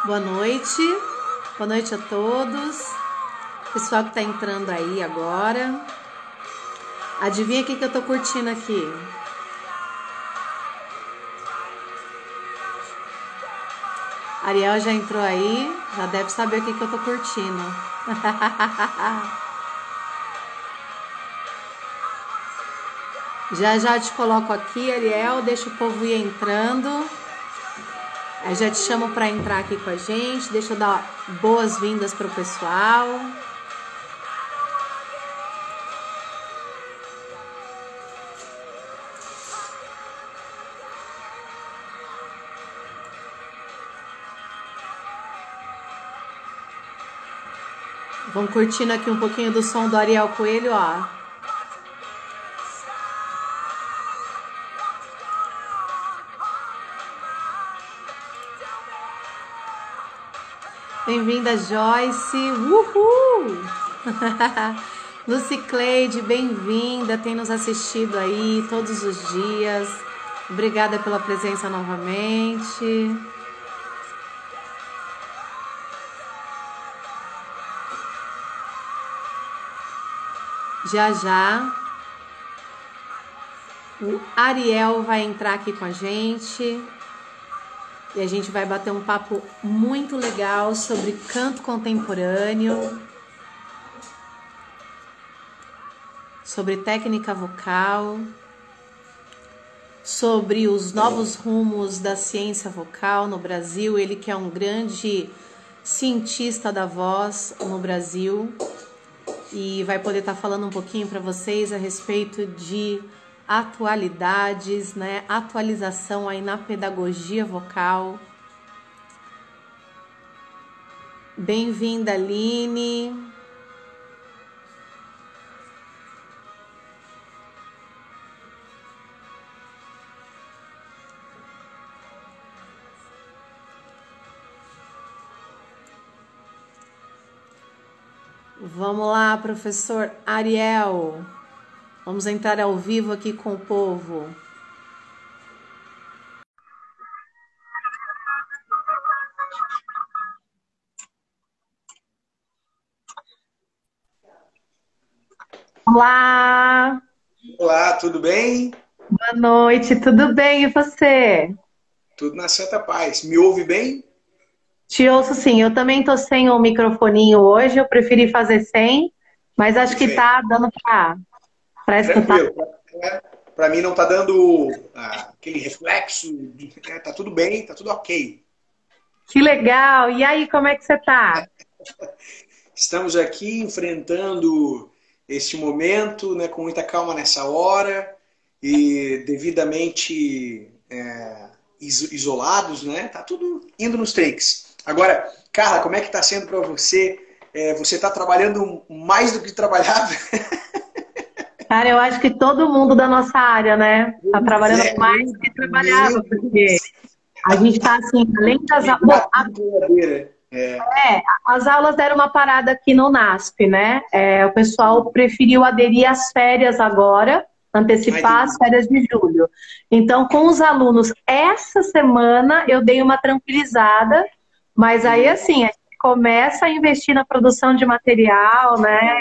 Boa noite. Boa noite a todos. Pessoal que tá entrando aí agora. Adivinha o que eu tô curtindo aqui? Ariel já entrou aí, já deve saber o que eu tô curtindo. Já te coloco aqui, Ariel, deixa o povo ir entrando. Aí já te chamo para entrar aqui com a gente. Deixa eu dar boas-vindas para o pessoal. Vão curtindo aqui um pouquinho do som do Ariel Coelho, ó. Bem-vinda, Joyce. Uhul! Lucicleide, bem-vinda. Tem nos assistido aí todos os dias. Obrigada pela presença novamente. Já o Ariel vai entrar aqui com a gente. E a gente vai bater um papo muito legal sobre canto contemporâneo, sobre técnica vocal, sobre os novos rumos da ciência vocal no Brasil. Ele que é um grande cientista da voz no Brasil e vai poder estar falando um pouquinho para vocês a respeito de atualidades, né? Atualização aí na pedagogia vocal. Bem-vinda, Aline. Vamos lá, professor Ariel. Vamos entrar ao vivo aqui com o povo. Olá! Olá, tudo bem? Boa noite, tudo bem? E você? Tudo na santa paz. Me ouve bem? Te ouço sim, eu também tô sem o microfoninho hoje, eu preferi fazer sem, mas acho que tá dando para escutar. Tranquilo. Para mim não tá dando aquele reflexo. Tá tudo bem, tá tudo ok. Que legal! E aí, como é que você tá? Estamos aqui enfrentando este momento, né, com muita calma nessa hora e devidamente isolados, né? Tá tudo indo nos takes. Agora, Carla, como é que tá sendo para você? Você tá trabalhando mais do que trabalhava? Cara, eu acho que todo mundo da nossa área, né? Tá trabalhando mais do que trabalhava, porque a gente tá assim, além das aulas. As aulas deram uma parada aqui no NASP, né? O pessoal preferiu aderir às férias agora, antecipar as férias de julho. Então, com os alunos, essa semana eu dei uma tranquilizada, mas aí assim, a gente começa a investir na produção de material, né?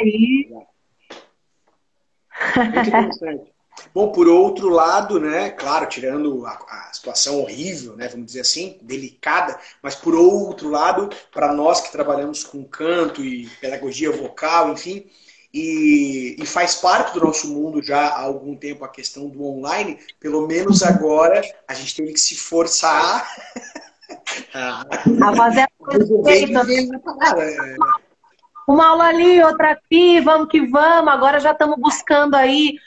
Muito interessante. Bom, por outro lado, né, claro, tirando a situação horrível, né, vamos dizer assim, delicada, mas por outro lado, para nós que trabalhamos com canto e pedagogia vocal, enfim, e faz parte do nosso mundo já há algum tempo a questão do online, pelo menos agora a gente teve que se forçar a fazer uma aula ali, outra aqui, vamos que vamos. Agora já estamos buscando aí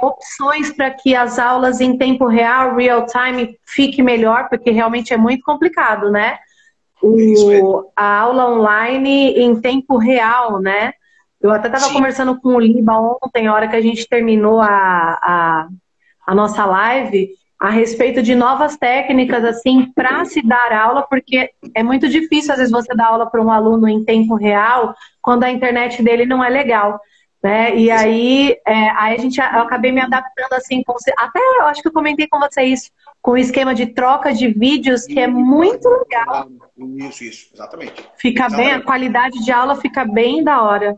opções para que as aulas em tempo real, real time, fique melhor, porque realmente é muito complicado, né? A aula online em tempo real, né? Eu até estava conversando com o Liba ontem, a hora que a gente terminou a nossa live, a respeito de novas técnicas, assim, para se dar aula, porque é muito difícil, às vezes, você dar aula para um aluno em tempo real, quando a internet dele não é legal, né? E aí, eu acabei me adaptando, assim, até eu acho que eu comentei com você isso, com o esquema de troca de vídeos, que é muito legal. Isso, exatamente. Fica bem, a qualidade de aula fica bem da hora.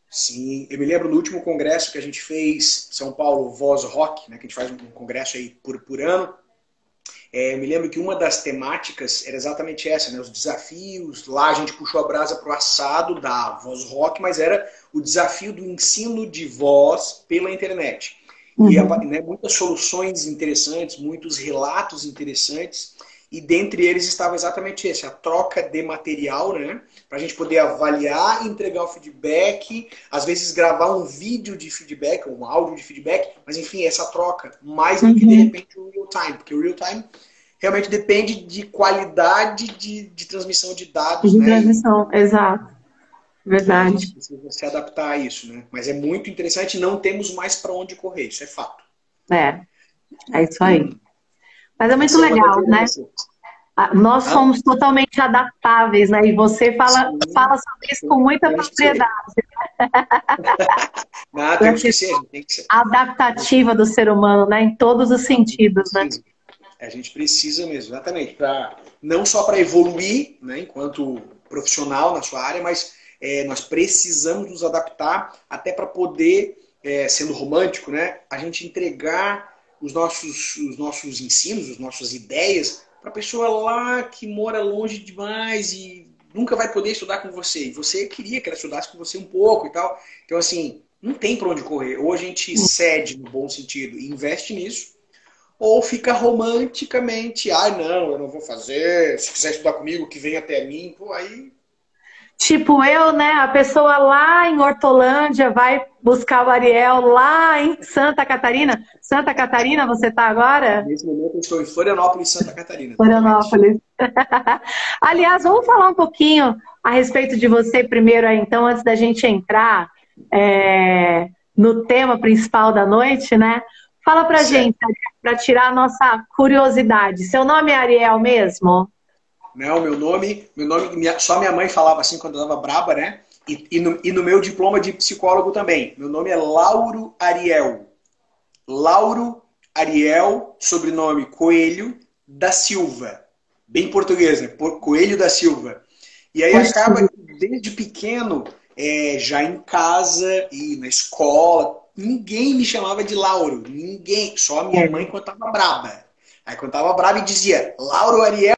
Sim, eu me lembro do último congresso que a gente fez, São Paulo Voz Rock, né, que a gente faz um congresso aí por ano. Eu me lembro que uma das temáticas era exatamente essa, né, os desafios. Lá a gente puxou a brasa para o assado da Voz Rock, mas era o desafio do ensino de voz pela internet. E né, muitas soluções interessantes, muitos relatos interessantes. E dentre eles estava exatamente esse, a troca de material, né? Para a gente poder avaliar, entregar o feedback, às vezes gravar um vídeo de feedback, um áudio de feedback, mas enfim, essa troca, mais do que de repente o real time, porque o real time realmente depende de qualidade de transmissão de dados, de né? transmissão, exato. Verdade. A gente precisa se adaptar a isso, né? Mas é muito interessante, não temos mais para onde correr, isso é fato. É isso aí. Mas é muito legal, né? Nós somos totalmente adaptáveis, né? E você fala sobre isso com muita propriedade. Não, tem que ser. Adaptativa do ser humano, né? Em todos os sentidos, né? A gente precisa mesmo, exatamente. Não só para evoluir, né, enquanto profissional na sua área, mas nós precisamos nos adaptar até para poder, sendo romântico, né, a gente entregar os nossos ensinos, as nossas ideias para a pessoa lá que mora longe demais e nunca vai poder estudar com você. E você queria que ela estudasse com você um pouco e tal. Então, assim, não tem para onde correr. Ou a gente cede no bom sentido e investe nisso, ou fica romanticamente, não, eu não vou fazer, se quiser estudar comigo, que venha até mim, pô, aí... Tipo eu, né? A pessoa lá em Hortolândia vai buscar o Ariel lá em Santa Catarina. Santa Catarina, você tá agora? Nesse momento eu estou em Florianópolis, Santa Catarina. Florianópolis. Aliás, vamos falar um pouquinho a respeito de você primeiro aí, então, antes da gente entrar no tema principal da noite, né? Fala pra gente, para tirar a nossa curiosidade. Seu nome é Ariel mesmo? Não, meu nome só minha mãe falava assim quando eu estava braba, né? E no meu diploma de psicólogo também. Meu nome é Lauro Ariel. Lauro Ariel, sobrenome Coelho da Silva. Bem português, né? Coelho da Silva. E aí acaba que desde pequeno, já em casa e na escola, ninguém me chamava de Lauro. Ninguém. Só a minha mãe quando estava braba. Aí quando estava braba e dizia Lauro Ariel.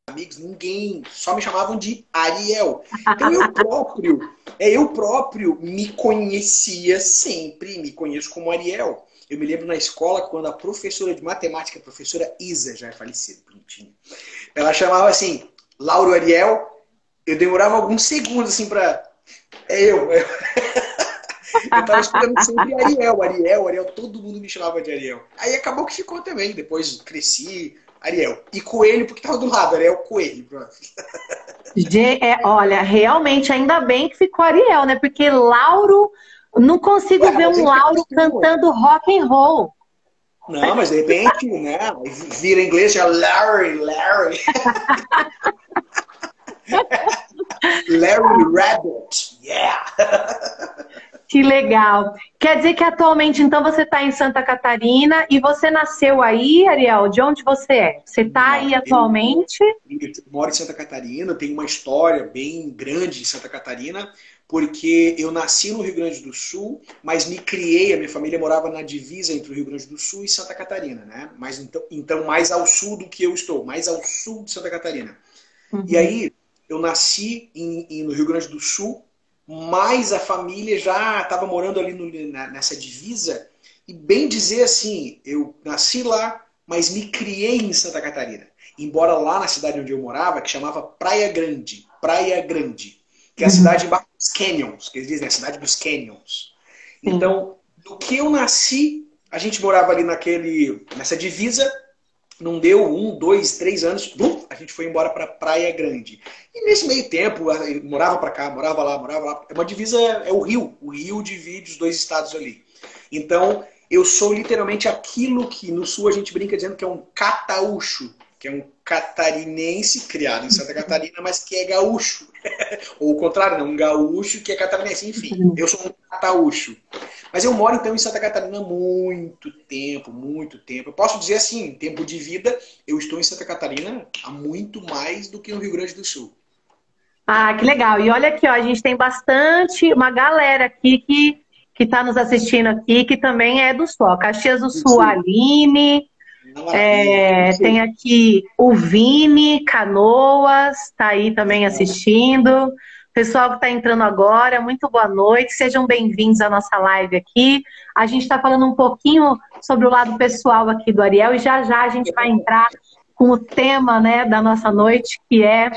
Amigos, ninguém, só me chamavam de Ariel. Então eu próprio me conhecia sempre, me conheço como Ariel. Eu me lembro na escola quando a professora de matemática, a professora Isa, já é falecida, bonitinha, ela chamava assim, Lauro Ariel, eu demorava alguns segundos assim pra... Eu tava esperando sempre Ariel, todo mundo me chamava de Ariel. Aí acabou que ficou também, depois cresci... Ariel. E Coelho, porque estava do lado, Ariel Coelho. Olha, realmente, ainda bem que ficou Ariel, né? Porque Lauro, não consigo ver um Lauro cantando rock and roll. Não, mas de repente, né? Vira inglês, já Larry. Larry Rabbit, yeah! Que legal. Quer dizer que atualmente, então, você está em Santa Catarina e você nasceu aí, Ariel? De onde você é? Você está aí atualmente? Eu moro em Santa Catarina, tenho uma história bem grande em Santa Catarina, porque eu nasci no Rio Grande do Sul, mas me criei, a minha família morava na divisa entre o Rio Grande do Sul e Santa Catarina, né? Mas então mais ao sul do que eu estou, mais ao sul de Santa Catarina. E aí, eu nasci no Rio Grande do Sul, mas a família já estava morando ali nessa divisa. E bem dizer assim, eu nasci lá, mas me criei em Santa Catarina. Embora lá na cidade onde eu morava, que chamava Praia Grande, que é a cidade embaixo dos canyons, que eles dizem, a cidade dos canyons. Então, do que eu nasci, a gente morava ali nessa divisa. Não deu 1, 2, 3 anos, a gente foi embora para Praia Grande. E nesse meio tempo, morava para cá, morava lá. É uma divisa, é o Rio divide os dois estados ali. Então, eu sou literalmente aquilo que no sul a gente brinca dizendo que é um cataúcho, que é um catarinense criado em Santa Catarina, mas que é gaúcho. Ou o contrário, não, um gaúcho que é catarinense. Enfim, eu sou um cataúcho. Mas eu moro, então, em Santa Catarina há muito tempo, muito tempo. Eu posso dizer assim, em tempo de vida, eu estou em Santa Catarina há muito mais do que no Rio Grande do Sul. Ah, que legal. E olha aqui, ó, a gente tem uma galera aqui que está nos assistindo aqui, que também é do Sul. Caxias do Sul, a Aline, tem aqui o Vini Canoas, está aí também assistindo. Pessoal que está entrando agora, muito boa noite. Sejam bem-vindos à nossa live aqui. A gente está falando um pouquinho sobre o lado pessoal aqui do Ariel e já já a gente vai entrar com o tema, né, da nossa noite, que é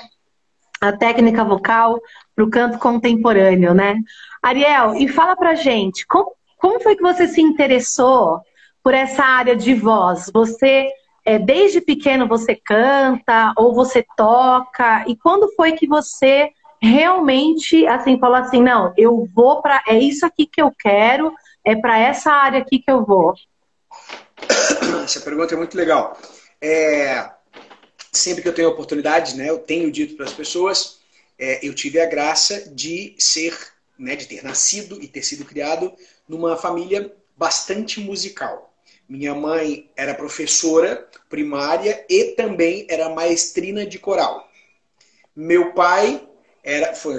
a técnica vocal para o canto contemporâneo, né? Ariel, e fala pra gente, como foi que você se interessou por essa área de voz? Você, desde pequeno, você canta ou você toca? E quando foi que você realmente, assim, falou assim, não, eu vou para, é isso aqui que eu quero, é para essa área aqui que eu vou? Essa pergunta é muito legal. Sempre que eu tenho oportunidade, né, eu tenho dito para as pessoas, eu tive a graça de ser, né, de ter nascido e ter sido criado numa família bastante musical. Minha mãe era professora primária e também era maestrina de coral. Meu pai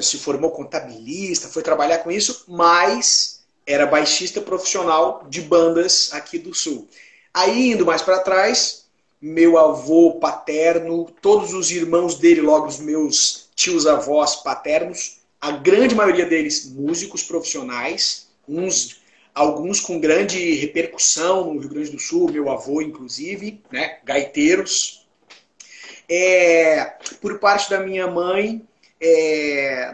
se formou contabilista, foi trabalhar com isso, mas era baixista profissional de bandas aqui do Sul. Aí, indo mais para trás, meu avô paterno, todos os irmãos dele, logo os meus tios-avós paternos, a grande maioria deles músicos profissionais, alguns com grande repercussão no Rio Grande do Sul, meu avô inclusive, né, gaiteiros. Por parte da minha mãe,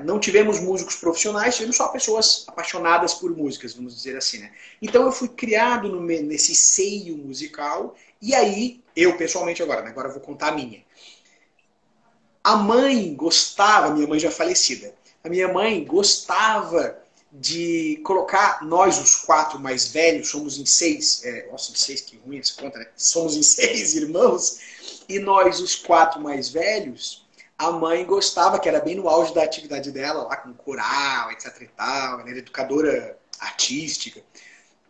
não tivemos músicos profissionais, tivemos só pessoas apaixonadas por músicas, vamos dizer assim, né? Então eu fui criado nesse seio musical, e aí, eu pessoalmente agora eu vou contar a minha. A mãe gostava, minha mãe já falecida, a minha mãe gostava de colocar nós, os 4 mais velhos, somos em 6, nossa, em 6, que ruim essa conta, né? Somos em 6 irmãos, e nós, os 4 mais velhos, a mãe gostava, que era bem no auge da atividade dela, lá com coral, etc e tal, ela era educadora artística,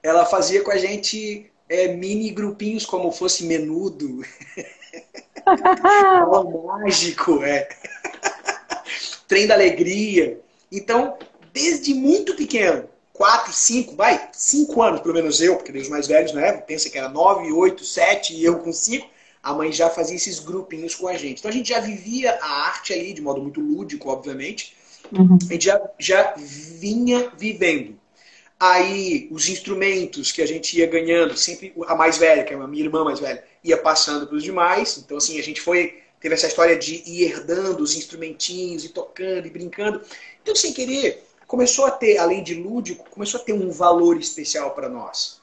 ela fazia com a gente mini grupinhos como fosse Menudo, Mágico, Trem da Alegria. Então, desde muito pequeno, 4, 5 anos, pelo menos eu, porque os mais velhos, né, pensa que era 9, 8, 7 e eu com 5, a mãe já fazia esses grupinhos com a gente. Então a gente já vivia a arte ali, de modo muito lúdico, obviamente. A gente já vinha vivendo. Aí os instrumentos que a gente ia ganhando, sempre a mais velha, que é a minha irmã mais velha, ia passando para os demais. Então assim, a gente teve essa história de ir herdando os instrumentinhos, e tocando, e brincando. Então, sem querer, começou a ter, além de lúdico, começou a ter um valor especial para nós.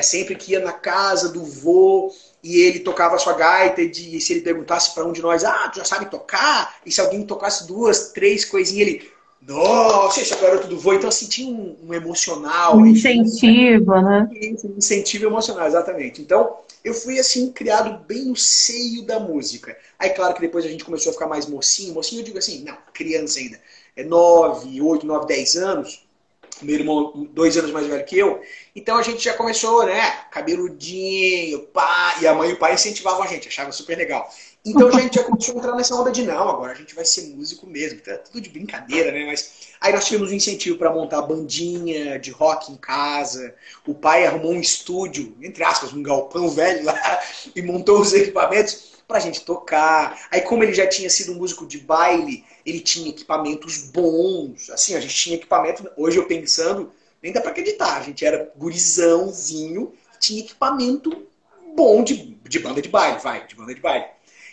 Sempre que ia na casa do vô e ele tocava a sua gaita, e se ele perguntasse para um de nós, tu já sabe tocar? E se alguém tocasse 2, 3 coisinhas, ele, nossa, esse é o garoto do vô. Então, assim, tinha um emocional. Um incentivo, né? Um incentivo emocional, exatamente. Então, eu fui, assim, criado bem no seio da música. Aí, claro que depois a gente começou a ficar mais mocinho. Mocinho, eu digo assim, não, criança ainda. 9, 8, 9, 10 anos. Meu irmão, 2 anos mais velho que eu. Então a gente já começou, né? Cabeludinho, pá. E a mãe e o pai incentivavam a gente, achava super legal. Então a gente já começou a entrar nessa onda de não, agora a gente vai ser músico mesmo. Tá tudo de brincadeira, né? Mas aí nós tivemos um incentivo para montar bandinha de rock em casa. O pai arrumou um estúdio, entre aspas, um galpão velho lá, e montou os equipamentos pra gente tocar. Aí como ele já tinha sido um músico de baile, ele tinha equipamentos bons. Assim, a gente tinha equipamento, hoje eu pensando, nem dá pra acreditar. A gente era gurizãozinho, tinha equipamento bom de banda de baile, de banda de baile.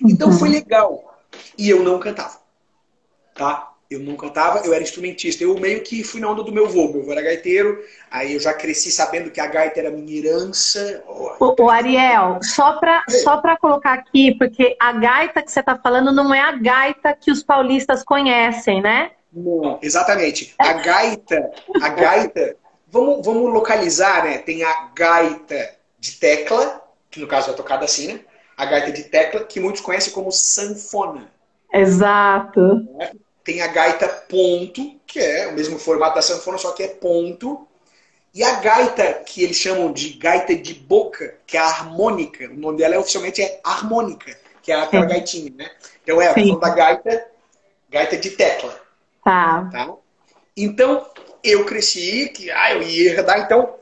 Então foi legal. E eu não cantava, tá? Eu não cantava, eu era instrumentista. Eu meio que fui na onda do meu avô. Meu avô era gaiteiro, aí eu já cresci sabendo que a gaita era minha herança. O Ariel, só para colocar aqui, porque a gaita que você está falando não é a gaita que os paulistas conhecem, né? Não, exatamente. A gaita, vamos localizar, né? Tem a gaita de tecla, que no caso é tocada assim, né? a gaita de tecla, que muitos conhecem como sanfona. Exato. Né? Tem a gaita ponto, que é o mesmo formato da sanfona, só que é ponto. E a gaita, que eles chamam de gaita de boca, que é a harmônica, o nome dela oficialmente é harmônica, que é aquela Sim. gaitinha, né? Então é a Sim. questão da gaita de tecla. Tá. Tá? Então, eu cresci, que eu ia herdar, então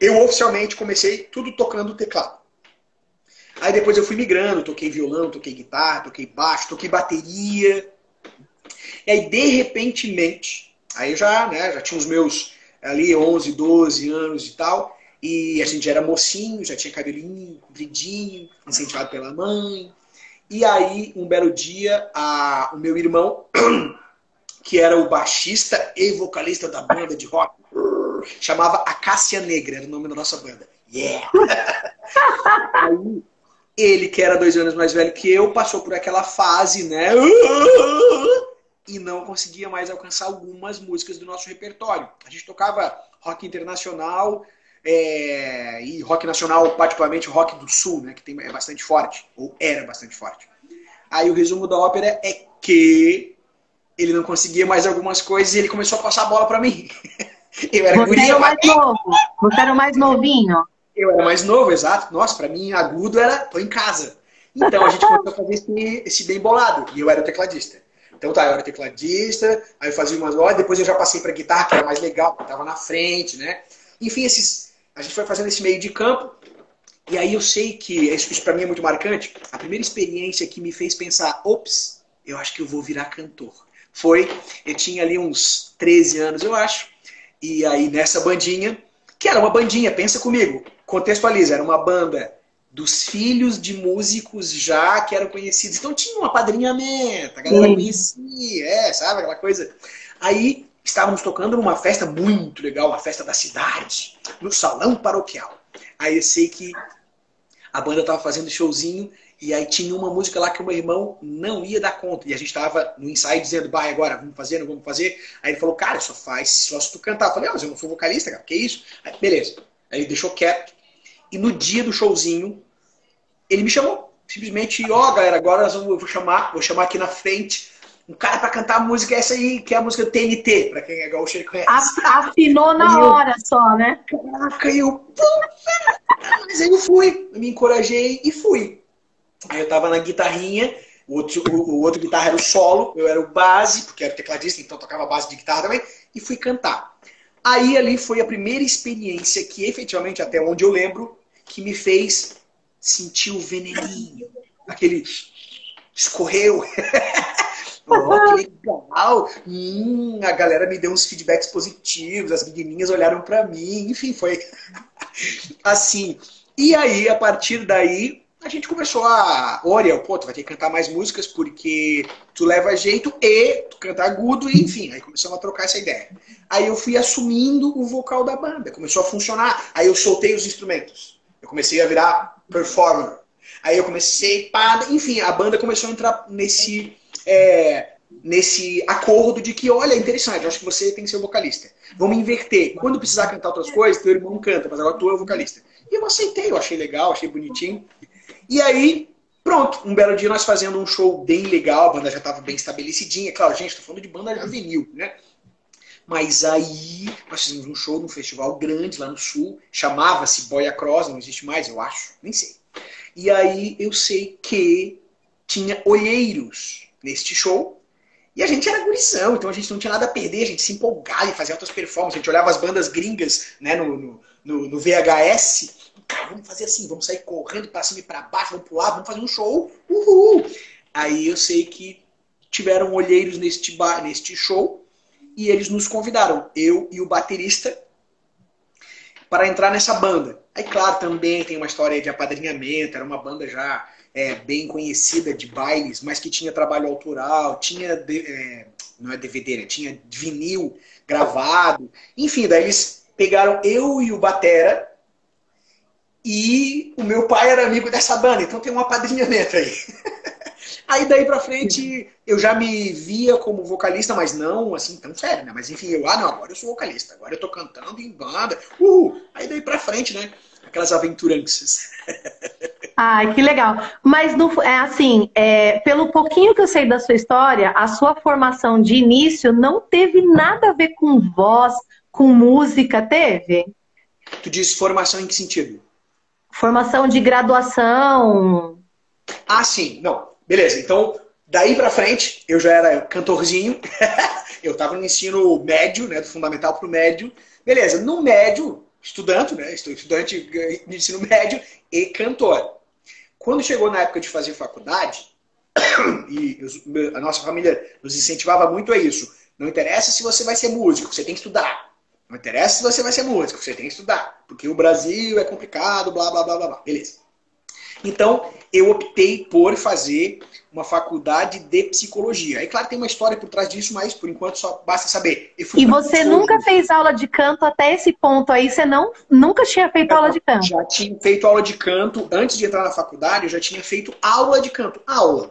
eu oficialmente comecei tudo tocando teclado. Aí depois eu fui migrando, toquei violão, toquei guitarra, toquei baixo, toquei bateria. E aí, de repentemente, aí eu já, né, já tinha os meus ali 11, 12 anos e tal, e a gente já era mocinho, já tinha cabelinho compridinho, incentivado pela mãe. E aí, um belo dia, o meu irmão, que era o baixista e vocalista da banda de rock, chamava Acácia Negra, era o nome da nossa banda. Yeah! Aí, ele, que era 2 anos mais velho que eu, passou por aquela fase, né? E não conseguia mais alcançar algumas músicas do nosso repertório. A gente tocava rock internacional e rock nacional, particularmente rock do sul, né? Que é bastante forte, ou era bastante forte. Aí o resumo da ópera é que ele não conseguia mais algumas coisas e ele começou a passar a bola pra mim. Eu era Você guria, era o mas mais novo. Você era o mais novinho. eu era mais novo, exato. Nossa, pra mim agudo era tô em casa. Então a gente começou a fazer esse bem bolado. E eu era o tecladista. Então tá, eu era tecladista, aí eu fazia umas horas, depois eu já passei pra guitarra, que era mais legal, que tava na frente, né? Enfim, a gente foi fazendo esse meio de campo. E aí eu sei que, isso pra mim é muito marcante, a primeira experiência que me fez pensar, ops, eu acho que eu vou virar cantor. Eu tinha ali uns 13 anos, eu acho. E aí nessa bandinha, que era uma bandinha, pensa comigo, contextualiza, era uma banda dos filhos de músicos já que eram conhecidos. Então tinha um apadrinhamento, a galera conhecia, sabe aquela coisa. Aí estávamos tocando numa festa muito legal, uma festa da cidade, no salão paroquial. Aí eu sei que a banda estava fazendo showzinho e aí tinha uma música lá que o meu irmão não ia dar conta. E a gente estava no ensaio dizendo, vai agora, vamos fazer, não vamos fazer. Aí ele falou, cara, só se tu cantar. Eu falei, mas eu não sou vocalista, cara, que isso? Aí, beleza. Aí ele deixou quieto. E no dia do showzinho, ele me chamou. Simplesmente, galera, agora eu vou chamar aqui na frente um cara pra cantar a música essa aí, que é a música do TNT, pra quem é gaúcho ele conhece. Afinou na hora só, né? Caraca, mas aí eu fui, eu me encorajei e fui. Aí eu tava na guitarrinha, o outro guitarra era o solo, eu era o base, porque era tecladista, então tocava base de guitarra também, e fui cantar. Aí ali foi a primeira experiência que efetivamente, até onde eu lembro, que me fez sentir o veneninho. Aquele escorreu. Oh, que legal! A galera me deu uns feedbacks positivos, as menininhas olharam pra mim, enfim, foi assim. E aí, a partir daí, a gente começou Oriel, pô, tu vai ter que cantar mais músicas porque tu leva jeito e tu canta agudo, e enfim, aí começamos a trocar essa ideia. Aí eu fui assumindo o vocal da banda, começou a funcionar, aí eu soltei os instrumentos, eu comecei a virar performer, aí eu comecei, enfim, a banda começou a entrar nesse acordo de que, olha, é interessante, eu acho que você tem que ser o vocalista. Vamos inverter. Quando precisar cantar outras coisas, teu irmão canta, mas agora tu é o vocalista. E eu aceitei, eu achei legal, achei bonitinho. E aí, pronto, um belo dia nós fazendo um show bem legal, a banda já estava bem estabelecidinha. Claro, gente, tô falando de banda juvenil, né? Mas aí nós fizemos um show num festival grande lá no sul, chamava-se Boia Cross, não existe mais, eu acho, nem sei. E aí eu sei que tinha olheiros neste show, e a gente era gurizão, então a gente não tinha nada a perder, a gente se empolgava e fazia outras performances, a gente olhava as bandas gringas, né, no VHS, cara, vamos fazer assim, vamos sair correndo pra cima e pra baixo, vamos pular, vamos fazer um show, uhul! Aí eu sei que tiveram olheiros neste show, e eles nos convidaram, eu e o baterista, para entrar nessa banda. Aí, claro, também tem uma história de apadrinhamento, era uma banda já bem conhecida de bailes, mas que tinha trabalho autoral, tinha, não é DVD, né? Tinha vinil gravado. Enfim, daí eles pegaram eu e o batera, e o meu pai era amigo dessa banda, então tem um apadrinhamento aí. Aí daí pra frente eu já me via como vocalista, mas não assim tão sério, né? Mas enfim, não, agora eu sou vocalista, agora eu tô cantando em banda. Aí daí pra frente, né? Aquelas aventuranças. Ai, que legal. Mas é assim, pelo pouquinho que eu sei da sua história, a sua formação de início não teve nada a ver com voz, com música, teve? Tu diz formação em que sentido? Formação de graduação. Ah, sim. Não. Beleza. Então, daí pra frente, eu já era cantorzinho. Eu tava no ensino médio, né? Do fundamental pro médio. Beleza. No médio, estudante, né? Estou estudante de ensino médio e cantor. Quando chegou na época de fazer faculdade, e a nossa família nos incentivava muito a isso. Não interessa se você vai ser músico, você tem que estudar. Não interessa se você vai ser músico, você tem que estudar. Porque o Brasil é complicado, blá, blá, blá, blá, blá. Beleza. Então, eu optei por fazer uma faculdade de psicologia. Aí, claro, tem uma história por trás disso, mas por enquanto só basta saber. E você nunca fez aula de canto até esse ponto aí? Você nunca tinha feito aula de canto? Já tinha feito aula de canto. Antes de entrar na faculdade, eu já tinha feito aula de canto. Aula.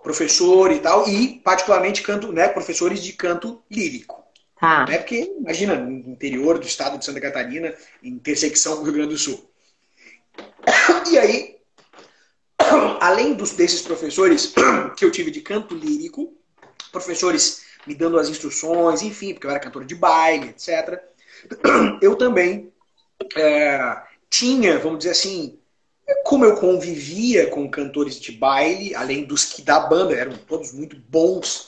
Professor e tal. E, particularmente, canto, né, professores de canto lírico. Tá. Né, porque, imagina, no interior do estado de Santa Catarina, em intersecção com o Rio Grande do Sul. E aí, além desses professores que eu tive de canto lírico, professores me dando as instruções, enfim, porque eu era cantor de baile, etc. Eu também tinha, vamos dizer assim, como eu convivia com cantores de baile, além dos que da banda, eram todos muito bons,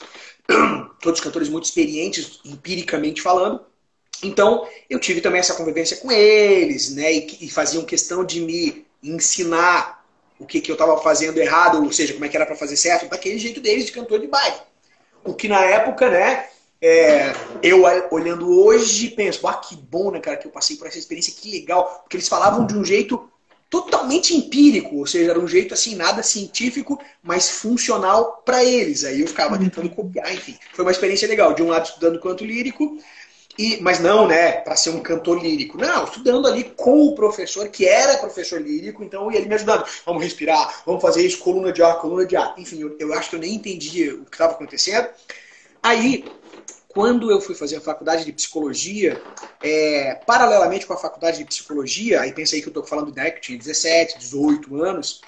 todos cantores muito experientes, empiricamente falando. Então, eu tive também essa convivência com eles, né? E faziam questão de me ensinar o que eu estava fazendo errado, ou seja, como é que era para fazer certo, daquele jeito deles de cantor de baile. O que na época, né, eu olhando hoje, penso, que bom, né, cara, que eu passei por essa experiência, que legal, porque eles falavam de um jeito totalmente empírico, ou seja, era um jeito assim, nada científico, mas funcional para eles. Aí eu ficava tentando copiar, enfim. Foi uma experiência legal, de um lado estudando canto lírico, mas não, né, para ser um cantor lírico. Não, estudando ali com o professor, que era professor lírico, então, e ele me ajudando. Vamos respirar, vamos fazer isso, coluna de ar, coluna de ar. Enfim, eu acho que eu nem entendia o que estava acontecendo. Aí, quando eu fui fazer a faculdade de psicologia, paralelamente com a faculdade de psicologia, aí pensa aí que eu estou falando, né, que eu tinha 17, 18 anos,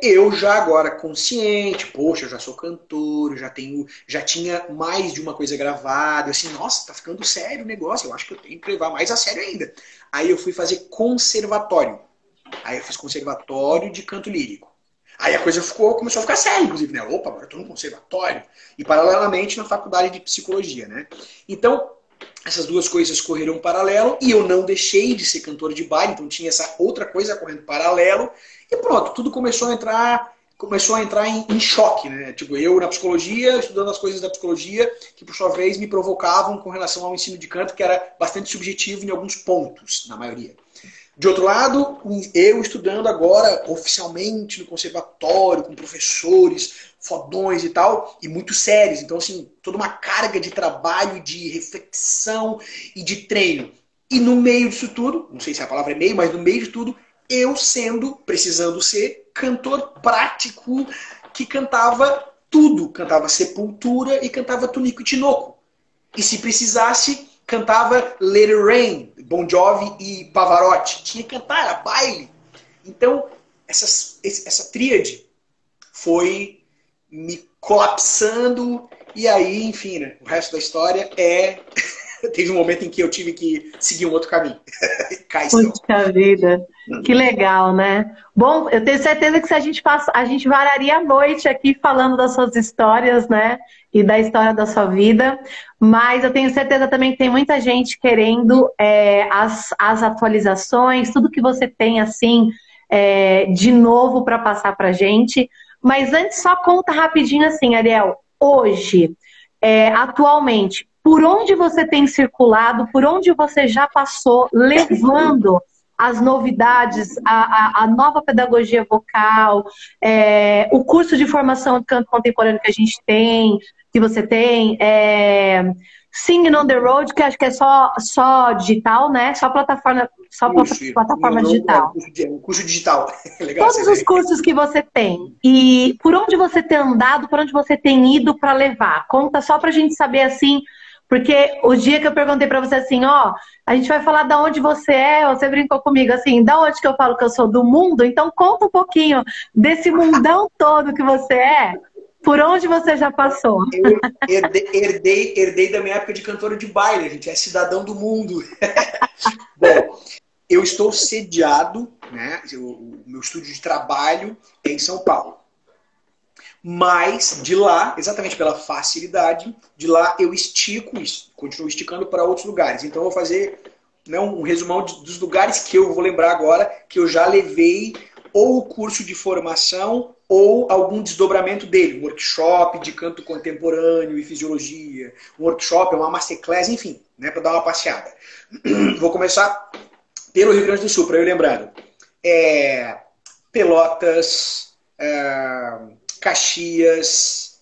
eu já agora consciente, poxa, eu já sou cantor, já tinha mais de uma coisa gravada, eu assim, nossa, tá ficando sério o negócio, eu acho que eu tenho que levar mais a sério ainda. Aí eu fui fazer conservatório. Aí eu fiz conservatório de canto lírico. Aí a coisa começou a ficar séria, inclusive, né? Opa, agora eu tô no conservatório. E paralelamente na faculdade de psicologia, né? Então, essas duas coisas correram paralelo e eu não deixei de ser cantor de baile, então tinha essa outra coisa correndo paralelo. E pronto, tudo começou a entrar em choque, né? Tipo, eu na psicologia, estudando as coisas da psicologia, que por sua vez me provocavam com relação ao ensino de canto, que era bastante subjetivo em alguns pontos, na maioria. De outro lado, eu estudando agora oficialmente no conservatório, com professores fodões e tal, e muito sérios. Então, assim, toda uma carga de trabalho, de reflexão e de treino. E no meio disso tudo, não sei se a palavra é meio, mas no meio de tudo, eu precisando ser cantor prático, que cantava tudo. Cantava Sepultura e cantava Tunico e Tinoco. E se precisasse, cantava Let It Rain, Bon Jovi e Pavarotti. Tinha que cantar, era baile. Então, essa tríade foi me colapsando. E aí, enfim, né, o resto da história teve um momento em que eu tive que seguir um outro caminho. Puxa vida, que legal, né? Bom, eu tenho certeza que se a gente vararia a noite aqui falando das suas histórias, né? E da história da sua vida. Mas eu tenho certeza também que tem muita gente querendo as atualizações, tudo que você tem, assim, de novo para passar pra gente. Mas antes, só conta rapidinho assim, Ariel. Hoje, atualmente, por onde você tem circulado, por onde você já passou, levando as novidades, a nova pedagogia vocal, o curso de formação de canto contemporâneo que a gente tem, que você tem, Singing on the Road, que acho que é só digital, né? Só plataforma digital. Um curso digital. Legal. Todos os cursos que você tem. E por onde você tem andado, por onde você tem ido para levar? Conta só pra gente saber assim. Porque o dia que eu perguntei pra você assim, ó, a gente vai falar da onde você é, você brincou comigo assim, da onde que eu falo que eu sou do mundo, então conta um pouquinho desse mundão todo que você é, por onde você já passou. Eu herdei da minha época de cantora de baile, a gente é cidadão do mundo. Bom, eu estou sediado, né? O meu estúdio de trabalho é em São Paulo. Mas de lá, exatamente pela facilidade, de lá eu estico isso, continuo esticando para outros lugares. Então eu vou fazer, né, um resumão dos lugares que eu vou lembrar agora, que eu já levei ou o curso de formação ou algum desdobramento dele, um workshop de canto contemporâneo e fisiologia, um workshop, uma masterclass, enfim, né, para dar uma passeada. Vou começar pelo Rio Grande do Sul, para eu ir lembrando. Pelotas, Caxias,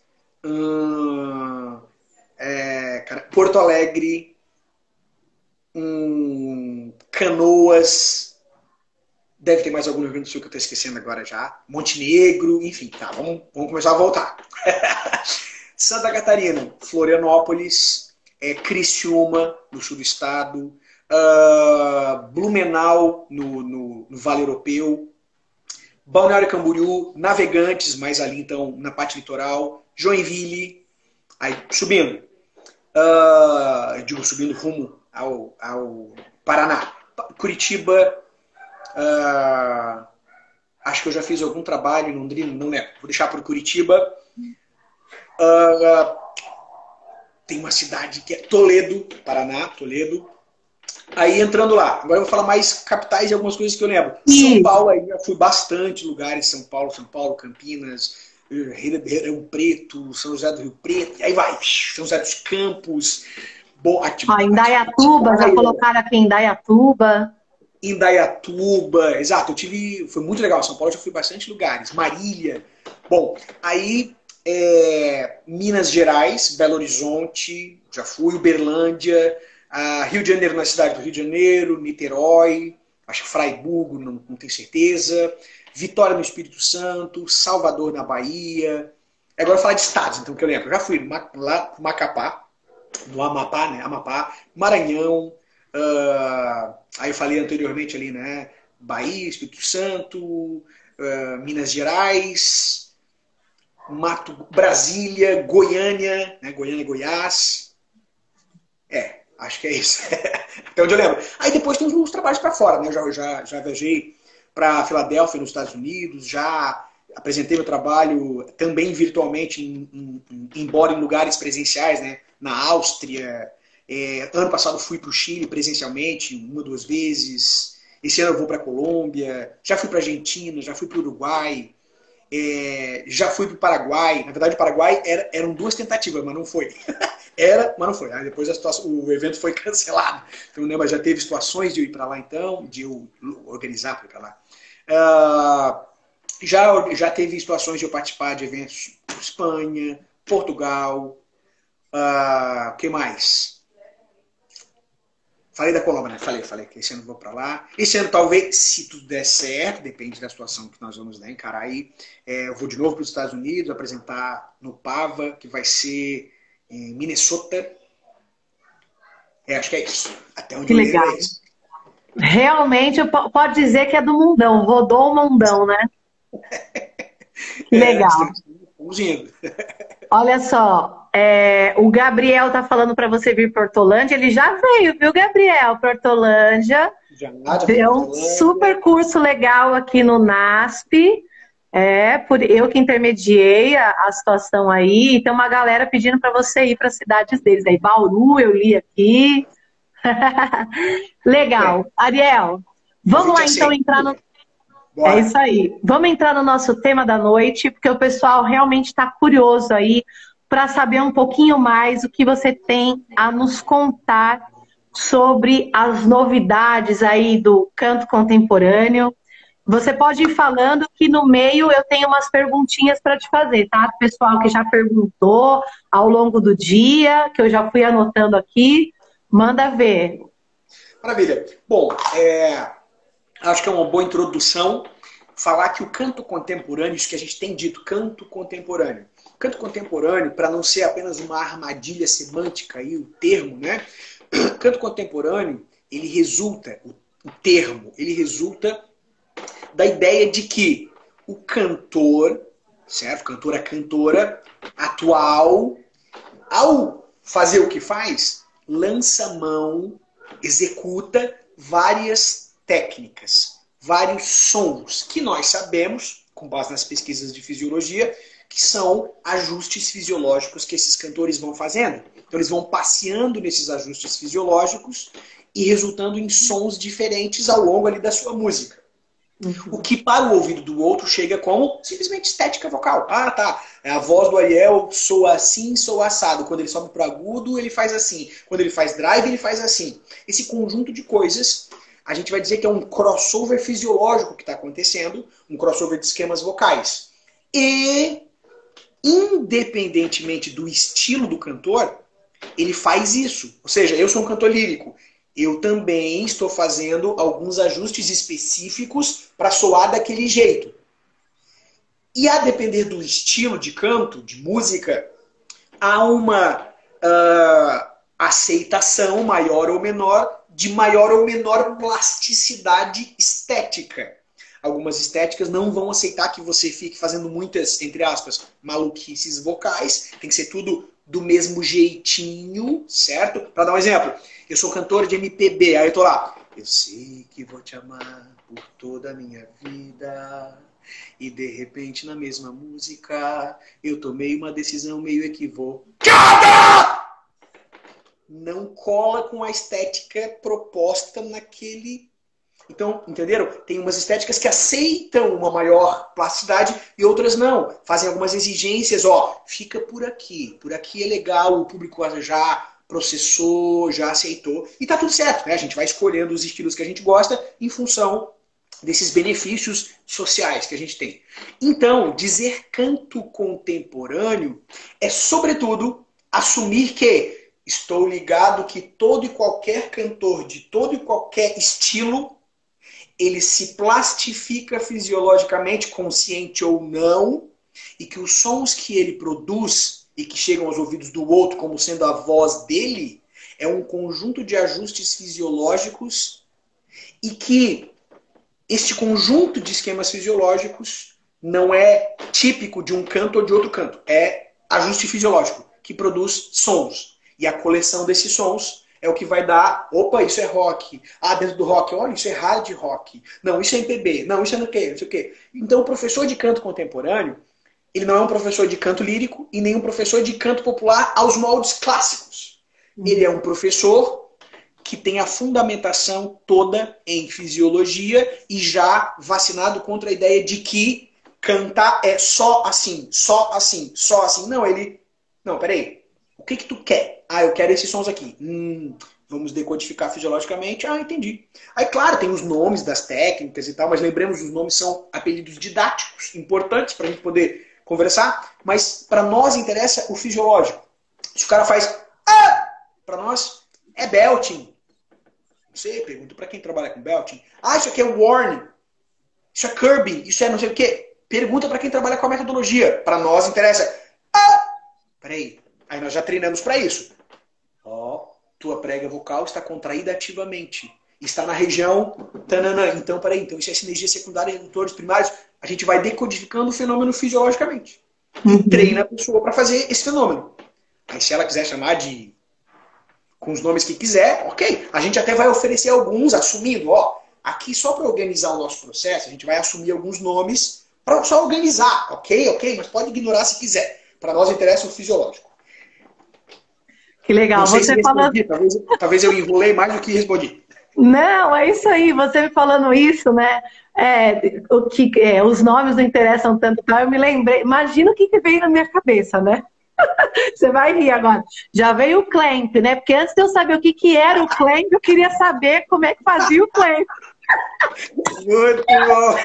Porto Alegre, Canoas, deve ter mais algum no Rio Grande do Sul que eu estou esquecendo agora já, Montenegro, enfim, tá, vamos começar a voltar. Santa Catarina, Florianópolis, Criciúma, no sul do estado, Blumenau, no Vale Europeu, Balneário Camboriú, Navegantes, mais ali então na parte litoral, Joinville, aí subindo, eu digo subindo rumo ao Paraná, Curitiba, acho que eu já fiz algum trabalho em Londrina, não lembro, vou deixar para Curitiba. Tem uma cidade que é Toledo, Paraná, Toledo. Aí entrando lá, agora eu vou falar mais capitais e algumas coisas que eu lembro. São Paulo, aí já fui bastante lugares, São Paulo, Campinas, Ribeirão Preto, São José do Rio Preto, aí vai, São José dos Campos, Indaiatuba, já colocaram aqui Indaiatuba. Indaiatuba, exato, foi muito legal, São Paulo eu já fui bastante lugares, Marília. Bom, aí Minas Gerais, Belo Horizonte, já fui, Uberlândia, Rio de Janeiro, na cidade do Rio de Janeiro, Niterói, acho que Fraiburgo, não tenho certeza, Vitória no Espírito Santo, Salvador na Bahia. Agora eu vou falar de estados, então, que eu lembro. Eu já fui lá no Macapá, no Amapá, né? Amapá, Maranhão, aí eu falei anteriormente ali, né? Bahia, Espírito Santo, Minas Gerais, Brasília, Goiânia, né? Goiânia, Goiás. Acho que é isso. Até onde eu lembro. Aí depois tem uns trabalhos para fora, né? Eu já viajei para Filadélfia, nos Estados Unidos, já apresentei meu trabalho também virtualmente, embora em lugares presenciais, né? Na Áustria. Ano passado fui para o Chile presencialmente, 1 ou 2 vezes. Esse ano eu vou para a Colômbia. Já fui para a Argentina, já fui para o Uruguai. Já fui para o Paraguai. Na verdade, o Paraguai eram 2 tentativas, mas não foi. Mas não foi. Aí depois o evento foi cancelado. Então, né, mas já teve situações de eu ir para lá, então, de eu organizar para ir para lá. Já teve situações de eu participar de eventos em Espanha, Portugal. O que mais? Falei da Colômbia, né? Falei que esse ano eu vou para lá. Esse ano, talvez, se tudo der certo, depende da situação que nós vamos, né, encarar aí, eu vou de novo para os Estados Unidos, apresentar no PAVA, que vai ser em Minnesota. Acho que é isso. Até onde que legal. É isso. Realmente, pode dizer que é do mundão. Rodou o mundão, né? Legal. Estamos indo. Olha só, o Gabriel tá falando para você vir para Hortolândia. Ele já veio, viu, Gabriel? Para Hortolândia. Deu um super curso legal aqui no NASP. Eu que intermediei a situação aí. Tem uma galera pedindo para você ir para as cidades deles. Aí, Bauru, eu li aqui. Legal. Ariel, vamos lá então entrar no... Bora. É isso aí. Vamos entrar no nosso tema da noite, porque o pessoal realmente está curioso aí para saber um pouquinho mais o que você tem a nos contar sobre as novidades aí do canto contemporâneo. Você pode ir falando que no meio eu tenho umas perguntinhas para te fazer, tá? Pessoal que já perguntou ao longo do dia, que eu já fui anotando aqui, manda ver. Maravilha. Bom, acho que é uma boa introdução falar que o canto contemporâneo, isso que a gente tem dito, canto contemporâneo, Canto contemporâneo, para não ser apenas uma armadilha semântica aí, o termo, né? Canto contemporâneo, ele resulta, o termo, ele resulta da ideia de que o cantor, certo? Cantor, a cantora atual, ao fazer o que faz, lança mão, executa várias técnicas, vários sons que nós sabemos, com base nas pesquisas de fisiologia, que são ajustes fisiológicos que esses cantores vão fazendo. Então eles vão passeando nesses ajustes fisiológicos e resultando em sons diferentes ao longo ali da sua música. O que para o ouvido do outro chega como simplesmente estética vocal. Ah, tá. A voz do Ariel soa assim, soa assado. Quando ele sobe para o agudo, ele faz assim. Quando ele faz drive, ele faz assim. Esse conjunto de coisas, a gente vai dizer que é um crossover fisiológico que está acontecendo, um crossover de esquemas vocais. E, independentemente do estilo do cantor, ele faz isso. Ou seja, eu sou um cantor lírico. Eu também estou fazendo alguns ajustes específicos para soar daquele jeito. E a depender do estilo de canto, de música, há uma aceitação maior ou menor, de maior ou menor plasticidade estética. Algumas estéticas não vão aceitar que você fique fazendo muitas, entre aspas, maluquices vocais. Tem que ser tudo do mesmo jeitinho, certo? Para dar um exemplo, eu sou cantor de MPB, aí eu tô lá. Eu sei que vou te amar por toda a minha vida. E de repente, na mesma música, eu tomei uma decisão meio equivocada! Não cola com a estética proposta naquele... Então, entenderam? Tem umas estéticas que aceitam uma maior plasticidade e outras não. Fazem algumas exigências, ó, fica por aqui é legal, o público já processou, já aceitou. E tá tudo certo, né? A gente vai escolhendo os estilos que a gente gosta em função desses benefícios sociais que a gente tem. Então, dizer canto contemporâneo é, sobretudo, assumir que estou ligado que todo e qualquer cantor de todo e qualquer estilo ele se plastifica fisiologicamente, consciente ou não, e que os sons que ele produz e que chegam aos ouvidos do outro como sendo a voz dele, é um conjunto de ajustes fisiológicos e que este conjunto de esquemas fisiológicos não é típico de um canto ou de outro canto. É ajuste fisiológico, que produz sons. E a coleção desses sons é o que vai dar, opa, isso é rock. Ah, dentro do rock, olha, isso é hard rock. Não, isso é MPB. Não, isso é no quê? Não sei o quê. Então, o professor de canto contemporâneo, ele não é um professor de canto lírico e nem um professor de canto popular aos moldes clássicos. Ele é um professor que tem a fundamentação toda em fisiologia e já vacinado contra a ideia de que cantar é só assim, só assim, só assim. Não, ele... Não, peraí. O que tu quer? Ah, eu quero esses sons aqui. Vamos decodificar fisiologicamente. Ah, entendi. Aí, claro, tem os nomes das técnicas e tal, mas lembremos, os nomes são apelidos didáticos, importantes para a gente poder conversar, mas para nós interessa o fisiológico. Se o cara faz... para nós é belting. Não sei, pergunto para quem trabalha com belting. Ah, isso aqui é warning. Isso é curbing. Isso é não sei o quê. Pergunta para quem trabalha com a metodologia. Para nós interessa... Peraí. Aí nós já treinamos para isso. Ó, tua prega vocal está contraída ativamente. Está na região... Tananã. Então, peraí. Então isso é sinergia secundária, redutores primários. A gente vai decodificando o fenômeno fisiologicamente. E treina a pessoa para fazer esse fenômeno. Aí se ela quiser chamar de... com os nomes que quiser, ok. A gente até vai oferecer alguns, assumindo, ó, aqui só para organizar o nosso processo, a gente vai assumir alguns nomes para só organizar, ok, mas pode ignorar se quiser. Para nós interessa o fisiológico. Que legal. Você falando... talvez eu enrolei mais do que respondi. Não, é isso aí. Você me falando isso, né? Os nomes não interessam tanto. Eu me lembrei. Imagina o que veio na minha cabeça, né? Você vai rir agora. Já veio o clamp, né? Porque antes de eu saber o que era o clamp, eu queria saber como é que fazia o clamp. Muito bom.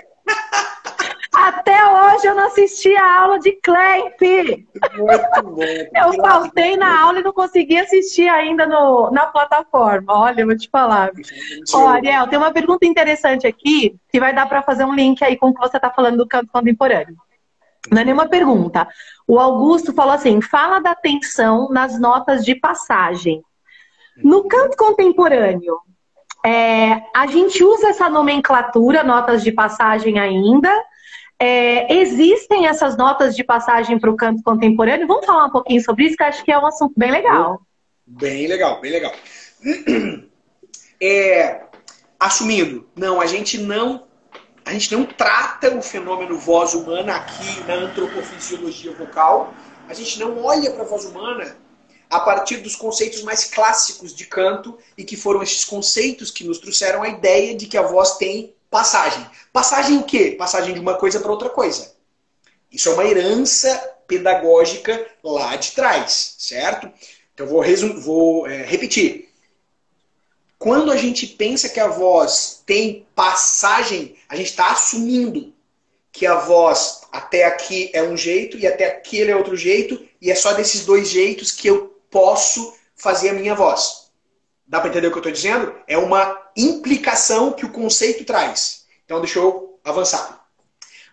Até hoje eu não assisti a aula de clamp. Muito bom. Eu faltei na aula e não consegui assistir ainda na plataforma. Olha, eu vou te falar. Ó, Ariel, tem uma pergunta interessante aqui que vai dar para fazer um link aí com o que você está falando do canto contemporâneo. Não é nenhuma pergunta. O Augusto falou assim, fala da tensão nas notas de passagem. No canto contemporâneo, a gente usa essa nomenclatura, notas de passagem ainda. Existem essas notas de passagem para o canto contemporâneo? Vamos falar um pouquinho sobre isso, que eu acho que é um assunto bem legal. Bem legal, bem legal. Assumindo, não, a gente não trata o fenômeno voz humana aqui na antropofisiologia vocal. A gente não olha para a voz humana a partir dos conceitos mais clássicos de canto e que foram esses conceitos que nos trouxeram a ideia de que a voz tem passagem. Passagem o quê? Passagem de uma coisa para outra coisa. Isso é uma herança pedagógica lá de trás, certo? Então vou repetir. Quando a gente pensa que a voz tem passagem, a gente está assumindo que a voz até aqui é um jeito e até aquele é outro jeito e é só desses dois jeitos que eu posso fazer a minha voz. Dá para entender o que eu estou dizendo? É uma implicação que o conceito traz. Então deixa eu avançar.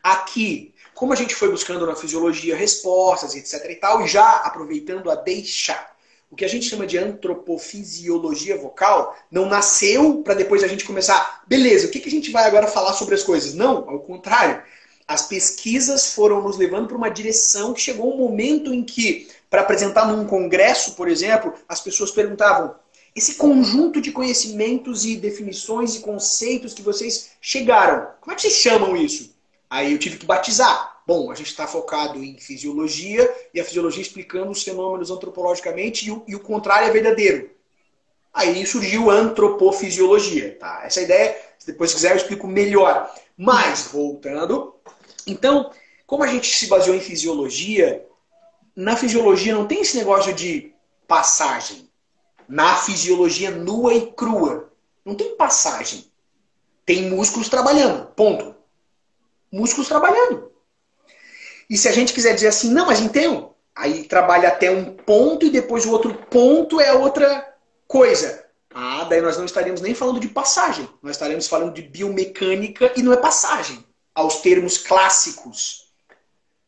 Aqui, como a gente foi buscando na fisiologia respostas, etc e tal, e já aproveitando a deixa, o que a gente chama de antropofisiologia vocal não nasceu para depois a gente começar, beleza, o que a gente vai agora falar sobre as coisas? Não, ao contrário. As pesquisas foram nos levando para uma direção que chegou um momento em que, para apresentar num congresso, por exemplo, as pessoas perguntavam, esse conjunto de conhecimentos e definições e conceitos que vocês chegaram, como é que vocês chamam isso? Aí eu tive que batizar. Bom, a gente está focado em fisiologia e a fisiologia explicando os fenômenos antropologicamente e o contrário é verdadeiro. Aí surgiu a antropofisiologia. Tá? Essa ideia, se depois quiser, eu explico melhor. Mas, voltando, então, como a gente se baseou em fisiologia, na fisiologia não tem esse negócio de passagem. Na fisiologia nua e crua, não tem passagem. Tem músculos trabalhando, ponto. Músculos trabalhando. E se a gente quiser dizer assim, não, mas então, aí trabalha até um ponto e depois o outro ponto é outra coisa. Ah, daí nós não estaríamos nem falando de passagem. Nós estaremos falando de biomecânica e não é passagem. Aos termos clássicos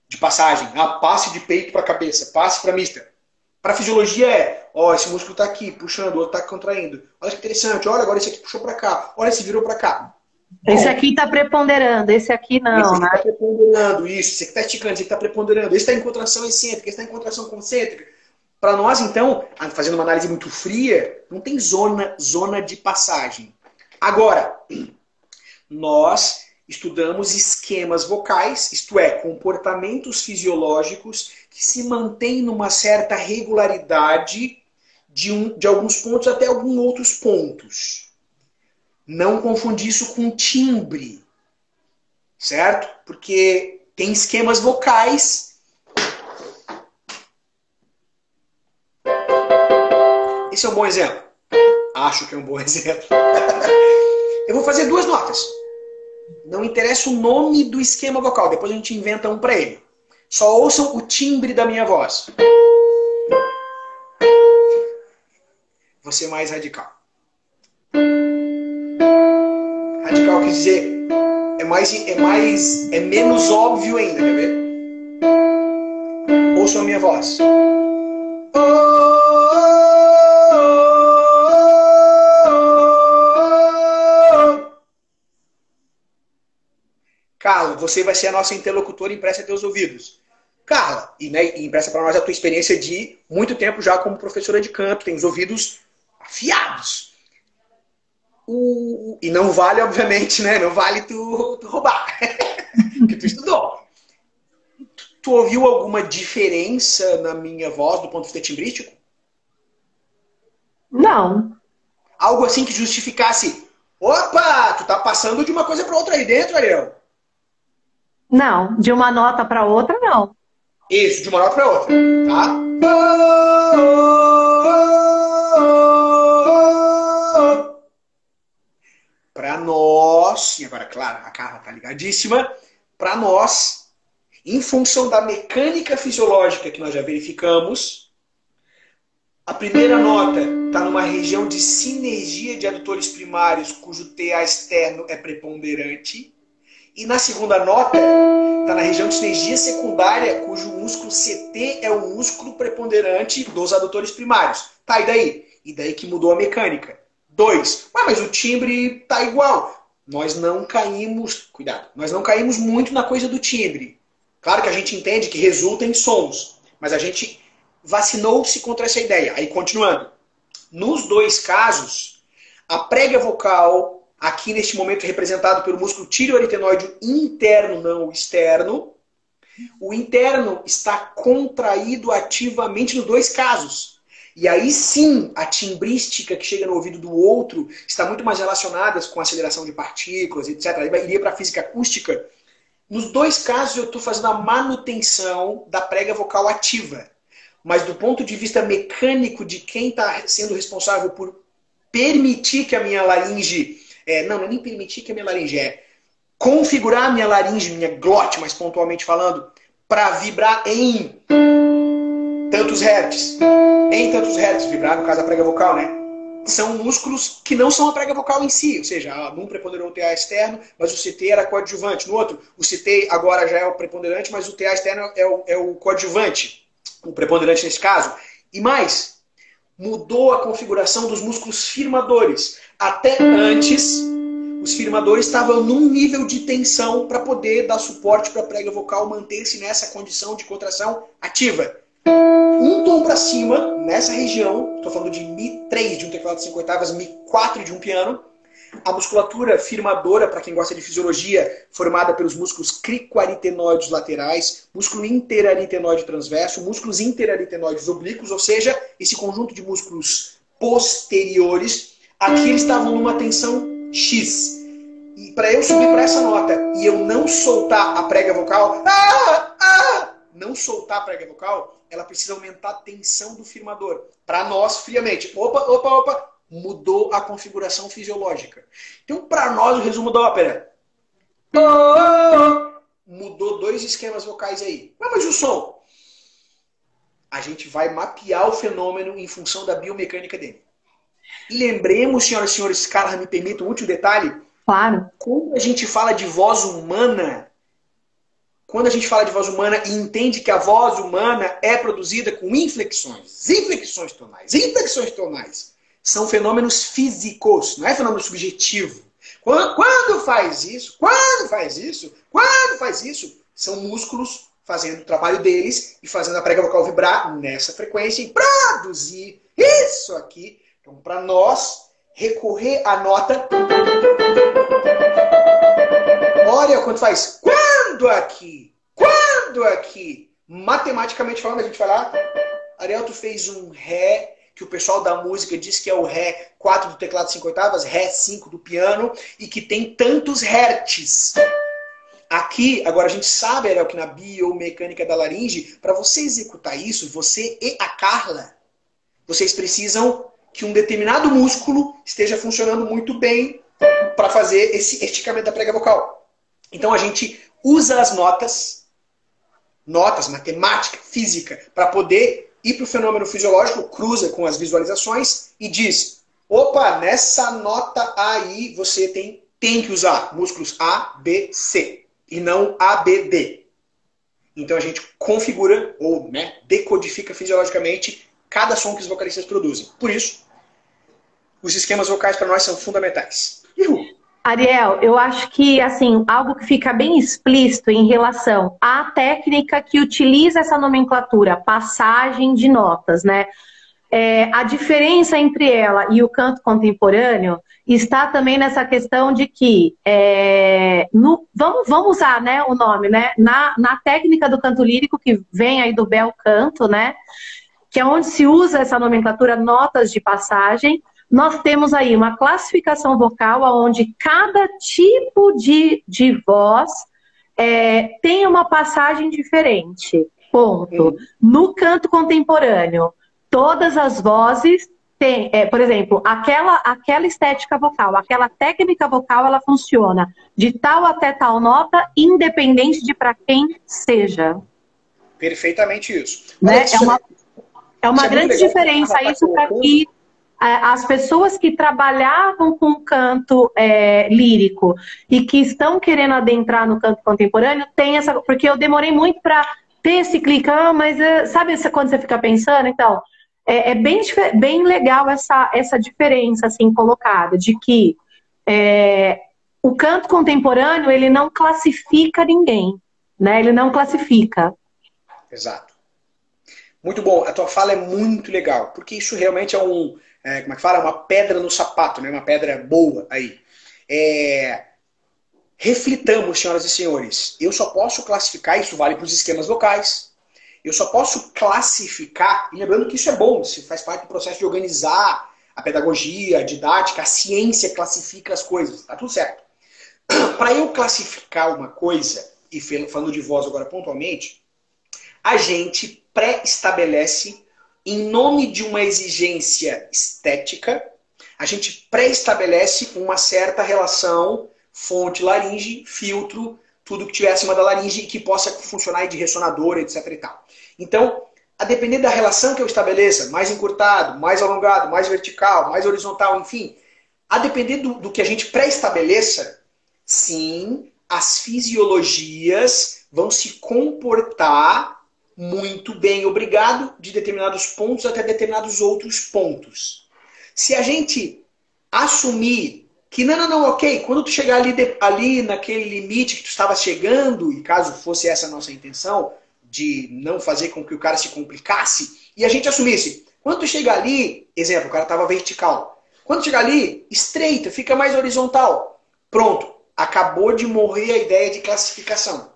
de passagem. Ah, passe de peito para cabeça, passe para mista. Para fisiologia esse músculo está aqui, puxando, o outro está contraindo. Olha que interessante, olha, agora esse aqui puxou para cá, olha, esse virou para cá. Esse aqui está preponderando, esse aqui não, esse aqui né? está preponderando, isso. Esse aqui está esticando, esse aqui está preponderando. Esse está em contração excêntrica, esse está em contração concêntrica. Para nós, então, fazendo uma análise muito fria, não tem zona de passagem. Agora, nós estudamos esquemas vocais, isto é, comportamentos fisiológicos que se mantêm numa certa regularidade de alguns pontos até alguns outros pontos. Não confundir isso com timbre, certo? Porque tem esquemas vocais. Esse é um bom exemplo. Acho que é um bom exemplo. Eu vou fazer duas notas. Não interessa o nome do esquema vocal, depois a gente inventa um para ele. Só ouçam o timbre da minha voz. Vou ser mais radical. Radical quer dizer, é menos óbvio ainda, quer ver? Ouçam a minha voz. Carla, você vai ser a nossa interlocutora e empresta teus ouvidos. Carla, e empresta para nós a tua experiência de muito tempo já como professora de canto, tem os ouvidos afiados. E não vale, obviamente, né? Não vale tu roubar. Porque tu estudou. Tu ouviu alguma diferença na minha voz do ponto de vista timbrístico? Não. Algo assim que justificasse, opa, tu tá passando de uma coisa para outra aí dentro, Ariel. Não, de uma nota para outra, não. Isso, de uma nota para outra, tá? Para nós, e agora, claro, a Carla tá ligadíssima, para nós, em função da mecânica fisiológica que nós já verificamos, a primeira nota está numa região de sinergia de adutores primários, cujo TA externo é preponderante, E na segunda nota, está na região de sinergia secundária, cujo músculo CT é o músculo preponderante dos adutores primários. Tá, e daí? E daí que mudou a mecânica. 2. Mas o timbre tá igual. Nós não caímos, cuidado, nós não caímos muito na coisa do timbre. Claro que a gente entende que resulta em sons, mas a gente vacinou-se contra essa ideia. Aí, continuando. Nos dois casos, a prega vocal, aqui neste momento representado pelo músculo tireoaritenoide interno, não o externo, o interno está contraído ativamente nos dois casos. E aí sim, a timbrística que chega no ouvido do outro está muito mais relacionada com aceleração de partículas, etc. Aí iria para a física acústica. Nos dois casos eu estou fazendo a manutenção da prega vocal ativa. Mas do ponto de vista mecânico de quem está sendo responsável por permitir que a minha laringe... não é nem permitir que a minha laringe, é configurar a minha laringe, minha glote, mais pontualmente falando, para vibrar em tantos hertz. Em tantos hertz, vibrar no caso da prega vocal, né? São músculos que não são a prega vocal em si, ou seja, num preponderou o TA externo, mas o CT era coadjuvante. No outro, o CT agora já é o preponderante, mas o TA externo é o coadjuvante, o preponderante nesse caso. E mais, mudou a configuração dos músculos firmadores. Até antes, os firmadores estavam num nível de tensão para poder dar suporte para a prega vocal manter-se nessa condição de contração ativa. Um tom para cima, nessa região, estou falando de Mi3 de um teclado de 5/8, Mi4 de um piano, a musculatura firmadora, para quem gosta de fisiologia, formada pelos músculos cricoaritenoides laterais, músculo interaritenoide transverso, músculos interaritenoides oblíquos, ou seja, esse conjunto de músculos posteriores, aqui eles estavam numa tensão X. E para eu subir para essa nota e eu não soltar a prega vocal, não soltar a prega vocal, ela precisa aumentar a tensão do firmador. Para nós, friamente, opa, mudou a configuração fisiológica. Então, para nós, o resumo da ópera. Mudou dois esquemas vocais aí. Mas o som? A gente vai mapear o fenômeno em função da biomecânica dele. E lembremos, senhoras e senhores, Carla, me permita um último detalhe. Claro. Quando a gente fala de voz humana, e entende que a voz humana é produzida com inflexões tonais, são fenômenos físicos, não é fenômeno subjetivo. Quando faz isso, são músculos fazendo o trabalho deles e fazendo a prega vocal vibrar nessa frequência e produzir isso aqui. Então, para nós, recorrer à nota... Olha quanto faz. Quando aqui, matematicamente falando, a gente vai lá, Ariel, tu fez um Ré, que o pessoal da música diz que é o Ré 4 do teclado 5/8, Ré 5 do piano, e que tem tantos hertz. Aqui, agora a gente sabe, Ariel, que na biomecânica da laringe, para você executar isso, você e a Carla, vocês precisam que um determinado músculo esteja funcionando muito bem para fazer esse esticamento da prega vocal. Então a gente usa as notas, matemática, física, para poder ir para o fenômeno fisiológico, cruza com as visualizações e diz, opa, nessa nota aí você tem que usar músculos A, B, C e não A, B, D. Então a gente configura ou decodifica fisiologicamente cada som que os vocalistas produzem. Por isso, os esquemas vocais para nós são fundamentais. Ariel, eu acho que assim, algo que fica bem explícito em relação à técnica que utiliza essa nomenclatura, passagem de notas, né? A diferença entre ela e o canto contemporâneo está também nessa questão de que, vamos usar, né, o nome, né? Na técnica do canto lírico, que vem aí do bel canto, né? Que é onde se usa essa nomenclatura, notas de passagem. Nós temos aí uma classificação vocal onde cada tipo de voz tem uma passagem diferente. Ponto. No canto contemporâneo, todas as vozes têm, por exemplo, aquela estética vocal, aquela técnica vocal, ela funciona de tal até tal nota, independente de para quem seja. Perfeitamente isso. Né? É uma grande diferença isso para que as pessoas que trabalhavam com canto lírico e que estão querendo adentrar no canto contemporâneo, tem essa... Porque eu demorei muito para ter esse clique, mas sabe quando você fica pensando? Então, bem legal essa diferença assim colocada, de que o canto contemporâneo, ele não classifica ninguém, né? Ele não classifica. Exato. Muito bom. A tua fala é muito legal, porque isso realmente é como é que fala? Uma pedra no sapato, né? Uma pedra boa aí. Reflitamos, senhoras e senhores. Eu só posso classificar, isso vale para os esquemas vocais. Eu só posso classificar, e lembrando que isso é bom, isso faz parte do processo de organizar a pedagogia, a didática, a ciência classifica as coisas, tá tudo certo. Para eu classificar uma coisa, e falando de voz agora pontualmente, a gente pré-estabelece, em nome de uma exigência estética, a gente pré-estabelece uma certa relação fonte-laringe, filtro, tudo que tiver acima da laringe e que possa funcionar de ressonador, etc. e tal. Então, a depender da relação que eu estabeleça, mais encurtado, mais alongado, mais vertical, mais horizontal, enfim, a depender do que a gente pré-estabeleça, sim, as fisiologias vão se comportar muito bem, obrigado, de determinados pontos até determinados outros pontos. Se a gente assumir que não, ok, quando tu chegar ali naquele limite que tu estava chegando, e caso fosse essa a nossa intenção, de não fazer com que o cara se complicasse, e a gente assumisse, quando tu chegar ali, exemplo, o cara estava vertical, quando chegar ali, estreita, fica mais horizontal, pronto, acabou de morrer a ideia de classificação.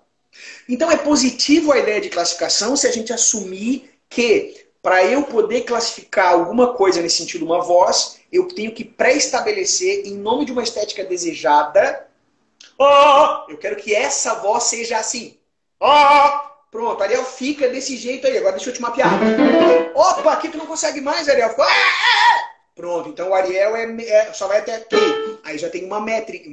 Então é positivo a ideia de classificação se a gente assumir que para eu poder classificar alguma coisa nesse sentido, uma voz, eu tenho que pré-estabelecer, em nome de uma estética desejada, eu quero que essa voz seja assim. Pronto, Ariel fica desse jeito aí. Agora deixa eu te mapear. Opa, aqui tu não consegue mais, Ariel. Pronto, então o Ariel só vai até aqui. Aí já tem uma métrica,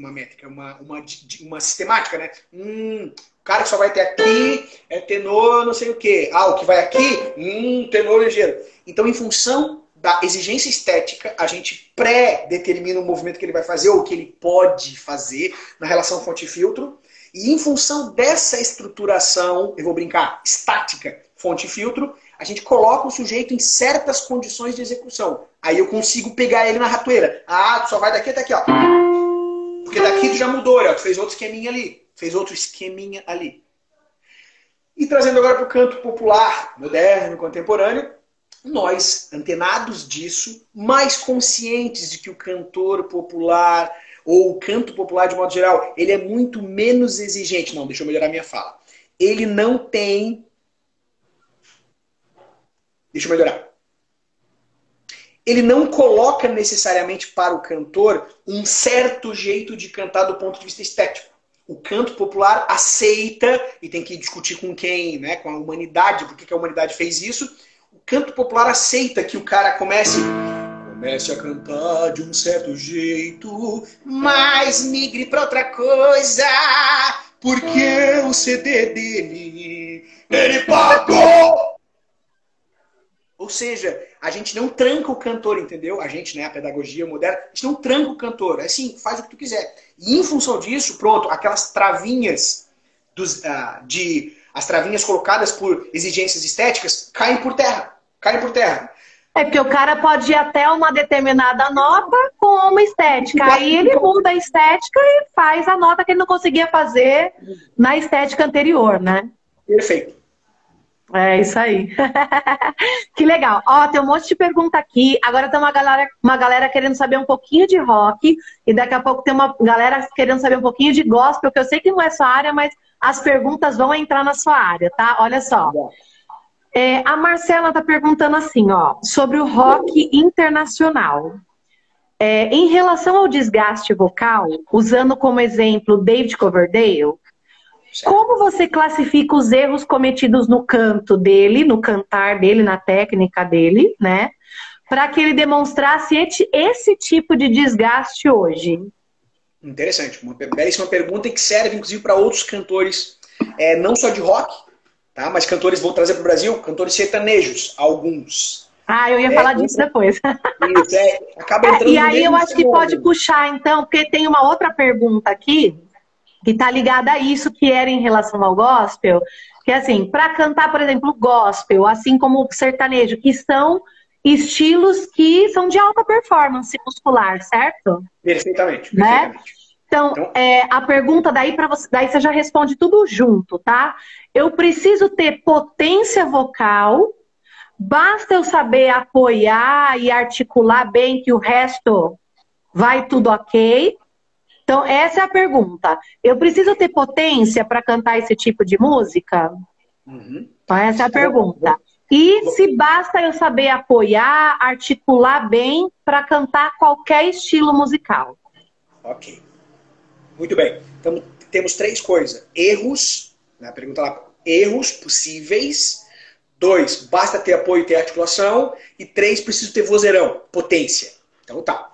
uma sistemática, né? O cara que só vai até aqui é tenor não sei o quê. O que vai aqui, tenor ligeiro. Então, em função da exigência estética, a gente pré-determina o movimento que ele vai fazer ou o que ele pode fazer na relação fonte-filtro. E em função dessa estruturação, eu vou brincar, estática, fonte-filtro, a gente coloca o sujeito em certas condições de execução. Aí eu consigo pegar ele na ratoeira. Tu só vai daqui até aqui, ó. Porque daqui tu já mudou, ó. Tu fez outro esqueminha ali. E trazendo agora para o canto popular, moderno, contemporâneo, nós, antenados disso, mais conscientes de que o cantor popular, ou o canto popular de modo geral, ele é muito menos exigente. Não, deixa eu melhorar minha fala. Ele não tem... Deixa eu melhorar. Ele não coloca necessariamente para o cantor um certo jeito de cantar do ponto de vista estético. O canto popular aceita, e tem que discutir com quem, né, com a humanidade, por que a humanidade fez isso. O canto popular aceita que o cara comece a cantar de um certo jeito, mas migre para outra coisa, porque o CD dele, ele pagou! Ou seja, a gente não tranca o cantor, entendeu? A gente, né, a pedagogia moderna, a gente não tranca o cantor. É assim, faz o que tu quiser. E em função disso, pronto, aquelas travinhas, as travinhas colocadas por exigências estéticas, caem por terra. É porque o cara pode ir até uma determinada nota com uma estética. Aí ele muda a estética e faz a nota que ele não conseguia fazer na estética anterior, né? Perfeito. É isso aí. Que legal. Ó, tem um monte de pergunta aqui. Agora tem uma galera querendo saber um pouquinho de rock. E daqui a pouco tem uma galera querendo saber um pouquinho de gospel, que eu sei que não é sua área, mas as perguntas vão entrar na sua área, tá? Olha só. A Marcela tá perguntando assim, ó, sobre o rock internacional. Em relação ao desgaste vocal, usando como exemplo David Coverdale, como você classifica os erros cometidos no canto dele, no cantar dele, na técnica dele, né? Para que ele demonstrasse esse tipo de desgaste hoje? Interessante, uma belíssima pergunta que serve inclusive para outros cantores, não só de rock, tá? Mas cantores, vou trazer para o Brasil, cantores sertanejos, alguns. Ah, eu ia falar disso depois. Isso, acaba entrando E no aí eu mesmo acho que pode fenômeno. puxar, então, porque tem uma outra pergunta aqui que está ligada a isso, que era em relação ao gospel, que é assim, para cantar, por exemplo, gospel, assim como o sertanejo, que são estilos que são de alta performance muscular, certo? Perfeitamente, Né? perfeitamente. Então, Então, a pergunta daí para você, daí você já responde tudo junto, tá? Eu preciso ter potência vocal, basta eu saber apoiar e articular bem que o resto vai tudo ok. Então, essa é a pergunta. Eu preciso ter potência para cantar esse tipo de música? uhum. Então, essa é a Vou- pergunta. vou- E vou- se basta eu saber apoiar, articular bem para cantar qualquer estilo musical? ok. Muito bem. Então, temos três coisas. Erros, na pergunta lá, erros possíveis. Dois, basta ter apoio e ter articulação. E três, preciso ter vozeirão, potência. Então tá.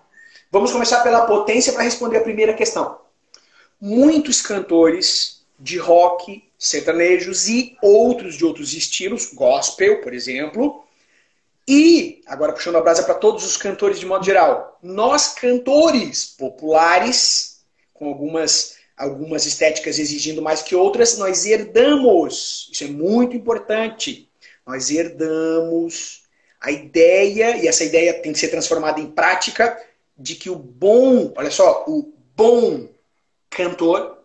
Vamos começar pela potência para responder a primeira questão. Muitos cantores de rock, sertanejos e outros de outros estilos, gospel, por exemplo, e, agora puxando a brasa para todos os cantores de modo geral, nós cantores populares, com algumas estéticas exigindo mais que outras, nós herdamos, isso é muito importante, nós herdamos a ideia, e essa ideia tem que ser transformada em prática, de que o bom, olha só, o bom cantor,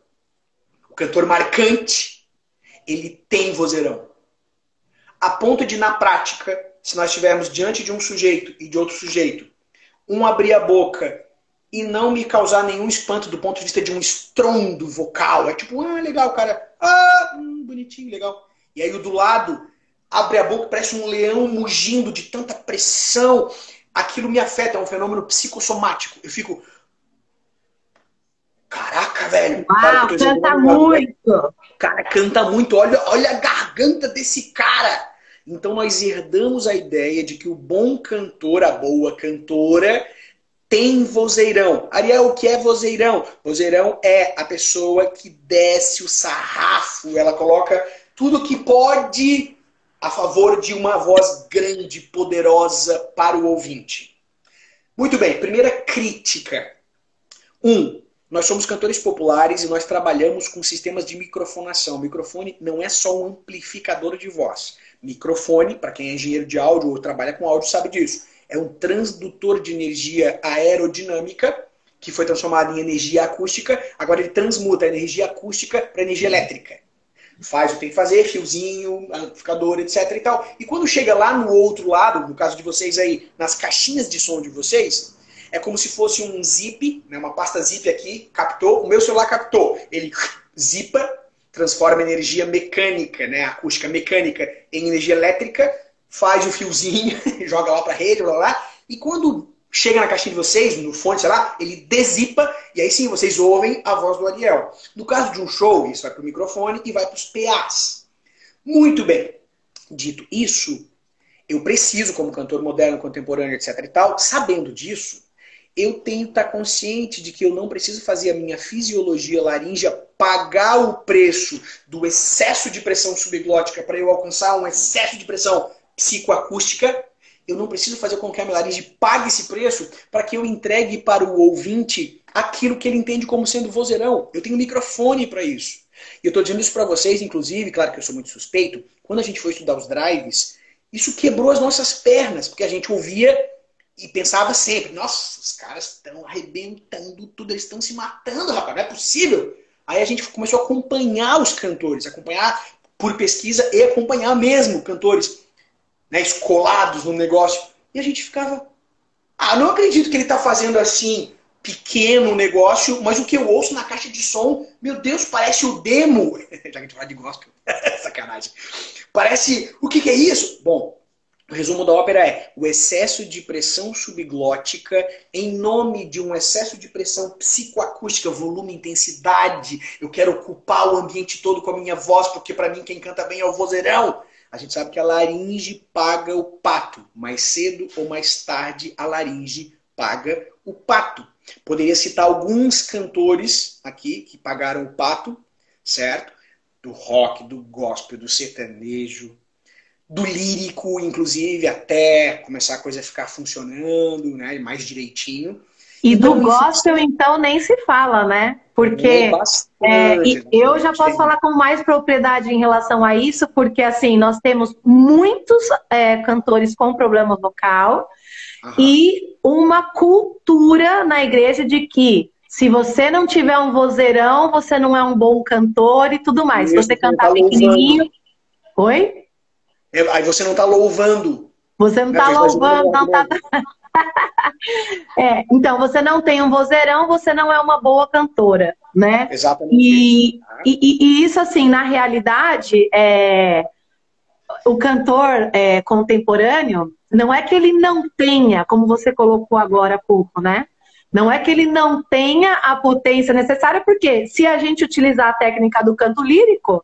o cantor marcante, ele tem vozeirão. A ponto de, na prática, se nós estivermos diante de um sujeito e de outro sujeito, um abrir a boca e não me causar nenhum espanto do ponto de vista de um estrondo vocal. É tipo, legal, cara. Bonitinho, legal. E aí o do lado abre a boca, parece um leão mugindo de tanta pressão. Aquilo me afeta, é um fenômeno psicossomático. Eu fico, caraca, velho. O cara que eu Uau, tô canta examinando agora, muito! o cara canta muito, olha a garganta desse cara. Então nós herdamos a ideia de que o bom cantor, a boa cantora, tem vozeirão. Ariel, o que é vozeirão? Vozeirão é a pessoa que desce o sarrafo, ela coloca tudo que pode a favor de uma voz grande, poderosa para o ouvinte. Muito bem, primeira crítica. Nós somos cantores populares e nós trabalhamos com sistemas de microfonação. Microfone não é só um amplificador de voz. Microfone, para quem é engenheiro de áudio ou trabalha com áudio, sabe disso. É um transdutor de energia aerodinâmica que foi transformado em energia acústica. Agora ele transmuta a energia acústica para energia elétrica. Faz o que tem que fazer, fiozinho, amplificador, etc. e tal. E quando chega lá no outro lado, no caso de vocês aí, nas caixinhas de som de vocês, é como se fosse um zip, né, uma pasta zip aqui, captou, o meu celular captou. Ele zipa, transforma energia mecânica, né, acústica mecânica, em energia elétrica, faz o fiozinho, joga lá para a rede, blá, blá, blá, e quando chega na caixinha de vocês, no fone, sei lá, ele dezipa, e aí sim vocês ouvem a voz do Ariel. No caso de um show, isso vai para o microfone e vai para os PAs. Muito bem. Dito isso, eu preciso, como cantor moderno, contemporâneo, etc e tal, sabendo disso, eu tenho que estar consciente de que eu não preciso fazer a minha fisiologia laríngea pagar o preço do excesso de pressão subglótica para eu alcançar um excesso de pressão psicoacústica. Eu não preciso fazer com que a minha laringe pague esse preço para que eu entregue para o ouvinte aquilo que ele entende como sendo vozeirão. Eu tenho microfone para isso. E eu estou dizendo isso para vocês, inclusive, claro que eu sou muito suspeito, quando a gente foi estudar os drives, isso quebrou as nossas pernas, porque a gente ouvia e pensava sempre, nossa, os caras estão arrebentando tudo, eles estão se matando, rapaz, não é possível. Aí a gente começou a acompanhar os cantores, acompanhar por pesquisa e acompanhar mesmo cantores, né, escolados no negócio. E a gente ficava, não acredito que ele está fazendo assim, pequeno negócio, mas o que eu ouço na caixa de som, meu Deus, parece o demo. Já que a gente fala de gospel, sacanagem. Parece, o que é isso? Bom, o resumo da ópera é o excesso de pressão subglótica em nome de um excesso de pressão psicoacústica, volume, intensidade. Eu quero ocupar o ambiente todo com a minha voz, porque para mim quem canta bem é o vozeirão. A gente sabe que a laringe paga o pato. Mais cedo ou mais tarde, a laringe paga o pato. Poderia citar alguns cantores aqui que pagaram o pato, certo? Do rock, do gospel, do sertanejo, do lírico, inclusive, até começar a coisa a ficar funcionando, né, mais direitinho. E então, do gospel, então, nem se fala, né? Porque eu já posso falar com mais propriedade em relação a isso, porque, assim, nós temos muitos cantores com problema vocal e uma cultura na igreja de que se você não tiver um vozeirão, você não é um bom cantor e tudo mais. Se você cantar pequenininho... Oi? Aí você não está louvando. Você não está louvando, não está... então, você não tem um vozeirão, você não é uma boa cantora, né? Exatamente. E isso, assim, na realidade, o cantor contemporâneo, não é que ele não tenha, como você colocou agora há pouco, né? Não é que ele não tenha a potência necessária, porque se a gente utilizar a técnica do canto lírico,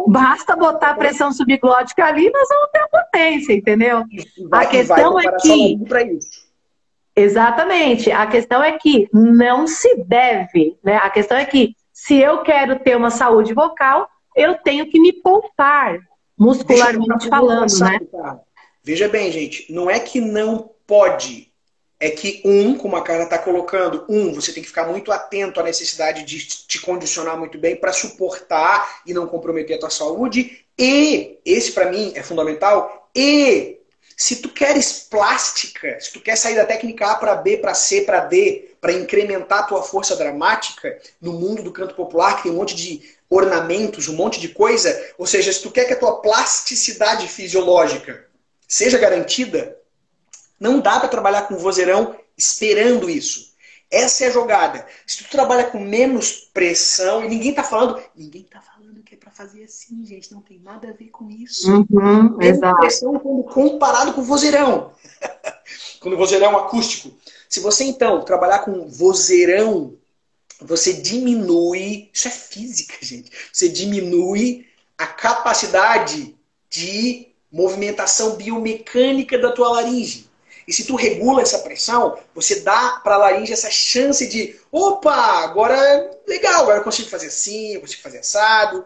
basta botar a pressão subglótica ali e nós vamos ter a potência, entendeu? A questão é que... Exatamente. A questão é que não se deve, né? A questão é que se eu quero ter uma saúde vocal, eu tenho que me poupar, muscularmente falando, né? Veja bem, gente, não é que não pode, é que como a Carla está colocando, você tem que ficar muito atento à necessidade de te condicionar muito bem para suportar e não comprometer a tua saúde, e, esse para mim é fundamental, e se tu queres plástica, se tu quer sair da técnica A para B, para C, para D, para incrementar a tua força dramática no mundo do canto popular, que tem um monte de ornamentos, um monte de coisa, ou seja, se tu quer que a tua plasticidade fisiológica seja garantida, não dá para trabalhar com vozeirão esperando isso. Essa é a jogada. Se tu trabalha com menos pressão, e ninguém tá falando que é para fazer assim, gente, não tem nada a ver com isso. Menos pressão quando comparado com o vozeirão. Quando o vozeirão acústico. Se você, então, trabalhar com vozeirão, você diminui, isso é física, gente, você diminui a capacidade de movimentação biomecânica da tua laringe. E se tu regula essa pressão, você dá para a laringe essa chance de, opa, agora é legal, agora eu consigo fazer assim, eu consigo fazer assado.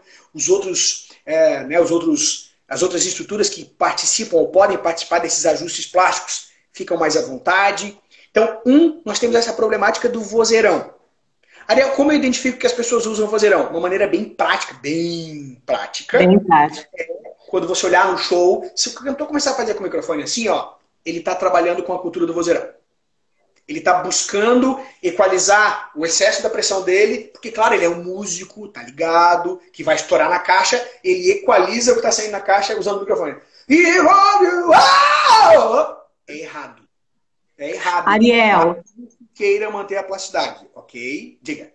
As outras estruturas que participam ou podem participar desses ajustes plásticos ficam mais à vontade. Então, nós temos essa problemática do vozeirão. Ariel, como eu identifico que as pessoas usam o vozeirão? Uma maneira bem prática. Bem prática. Quando você olhar no show, se o cantor começar a fazer com o microfone assim, ó, ele está trabalhando com a cultura do vozeirão. Ele está buscando equalizar o excesso da pressão dele, porque, claro, ele é um músico, tá ligado, que vai estourar na caixa, ele equaliza o que está saindo na caixa usando o microfone. É errado. É errado. Ariel. Queira manter a plasticidade, ok? Diga.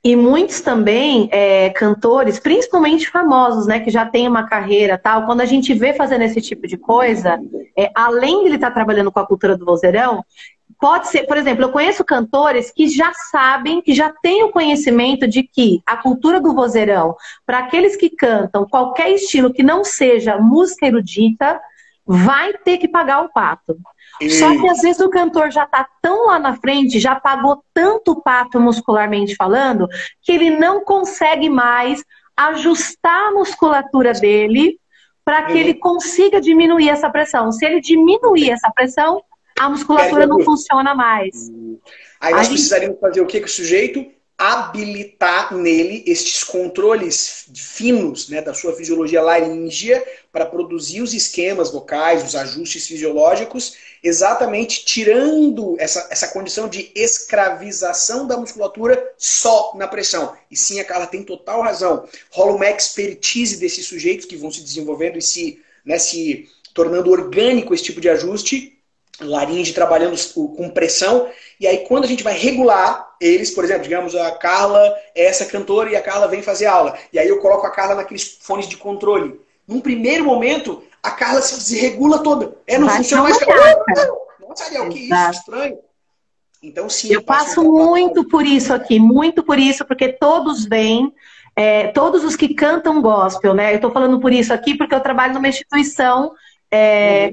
E muitos também cantores, principalmente famosos, né, que já têm uma carreira tal, quando a gente vê fazendo esse tipo de coisa, além de ele estar trabalhando com a cultura do vozeirão, pode ser, por exemplo, eu conheço cantores que já sabem, que já têm o conhecimento de que a cultura do vozeirão, para aqueles que cantam qualquer estilo que não seja música erudita, vai ter que pagar o pato. Só que às vezes o cantor já está tão lá na frente, já pagou tanto pato muscularmente falando, que ele não consegue mais ajustar a musculatura dele para que ele consiga diminuir essa pressão. Se ele diminuir essa pressão, a musculatura não funciona mais. Aí nós precisaríamos fazer o que com o sujeito? Habilitar nele estes controles finos, né, da sua fisiologia laríngea para produzir os esquemas vocais, os ajustes fisiológicos, exatamente tirando essa condição de escravização da musculatura só na pressão. E sim, a Carla tem total razão. Rola uma expertise desses sujeitos que vão se desenvolvendo e se tornando orgânico esse tipo de ajuste, laringe trabalhando com pressão, e aí quando a gente vai regular eles, por exemplo, digamos, a Carla é essa cantora e a Carla vem fazer aula, e aí eu coloco a Carla naqueles fones de controle. Num primeiro momento, a Carla se desregula toda. Não funciona mais. Nossa, Ariel, que isso, estranho. Então, sim, eu passo muito por isso aqui, muito por isso, porque todos vêm, todos os que cantam gospel, né? Eu tô falando por isso aqui porque eu trabalho numa instituição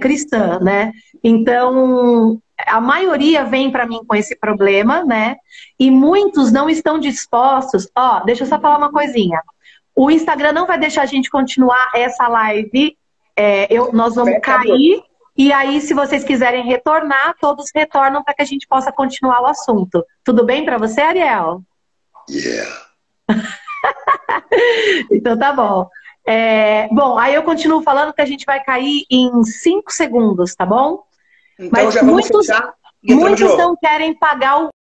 cristã, né? Então, a maioria vem para mim com esse problema, né? E muitos não estão dispostos. Deixa eu só falar uma coisinha. O Instagram não vai deixar a gente continuar essa live nós vamos cair, e aí, se vocês quiserem retornar, todos retornam para que a gente possa continuar o assunto. Tudo bem para você, Ariel? Yeah. Então tá bom. Bom, aí eu continuo falando que a gente vai cair em 5 segundos, tá bom? Então Mas já vamos fechar e entramos de muitos novo. não querem pagar o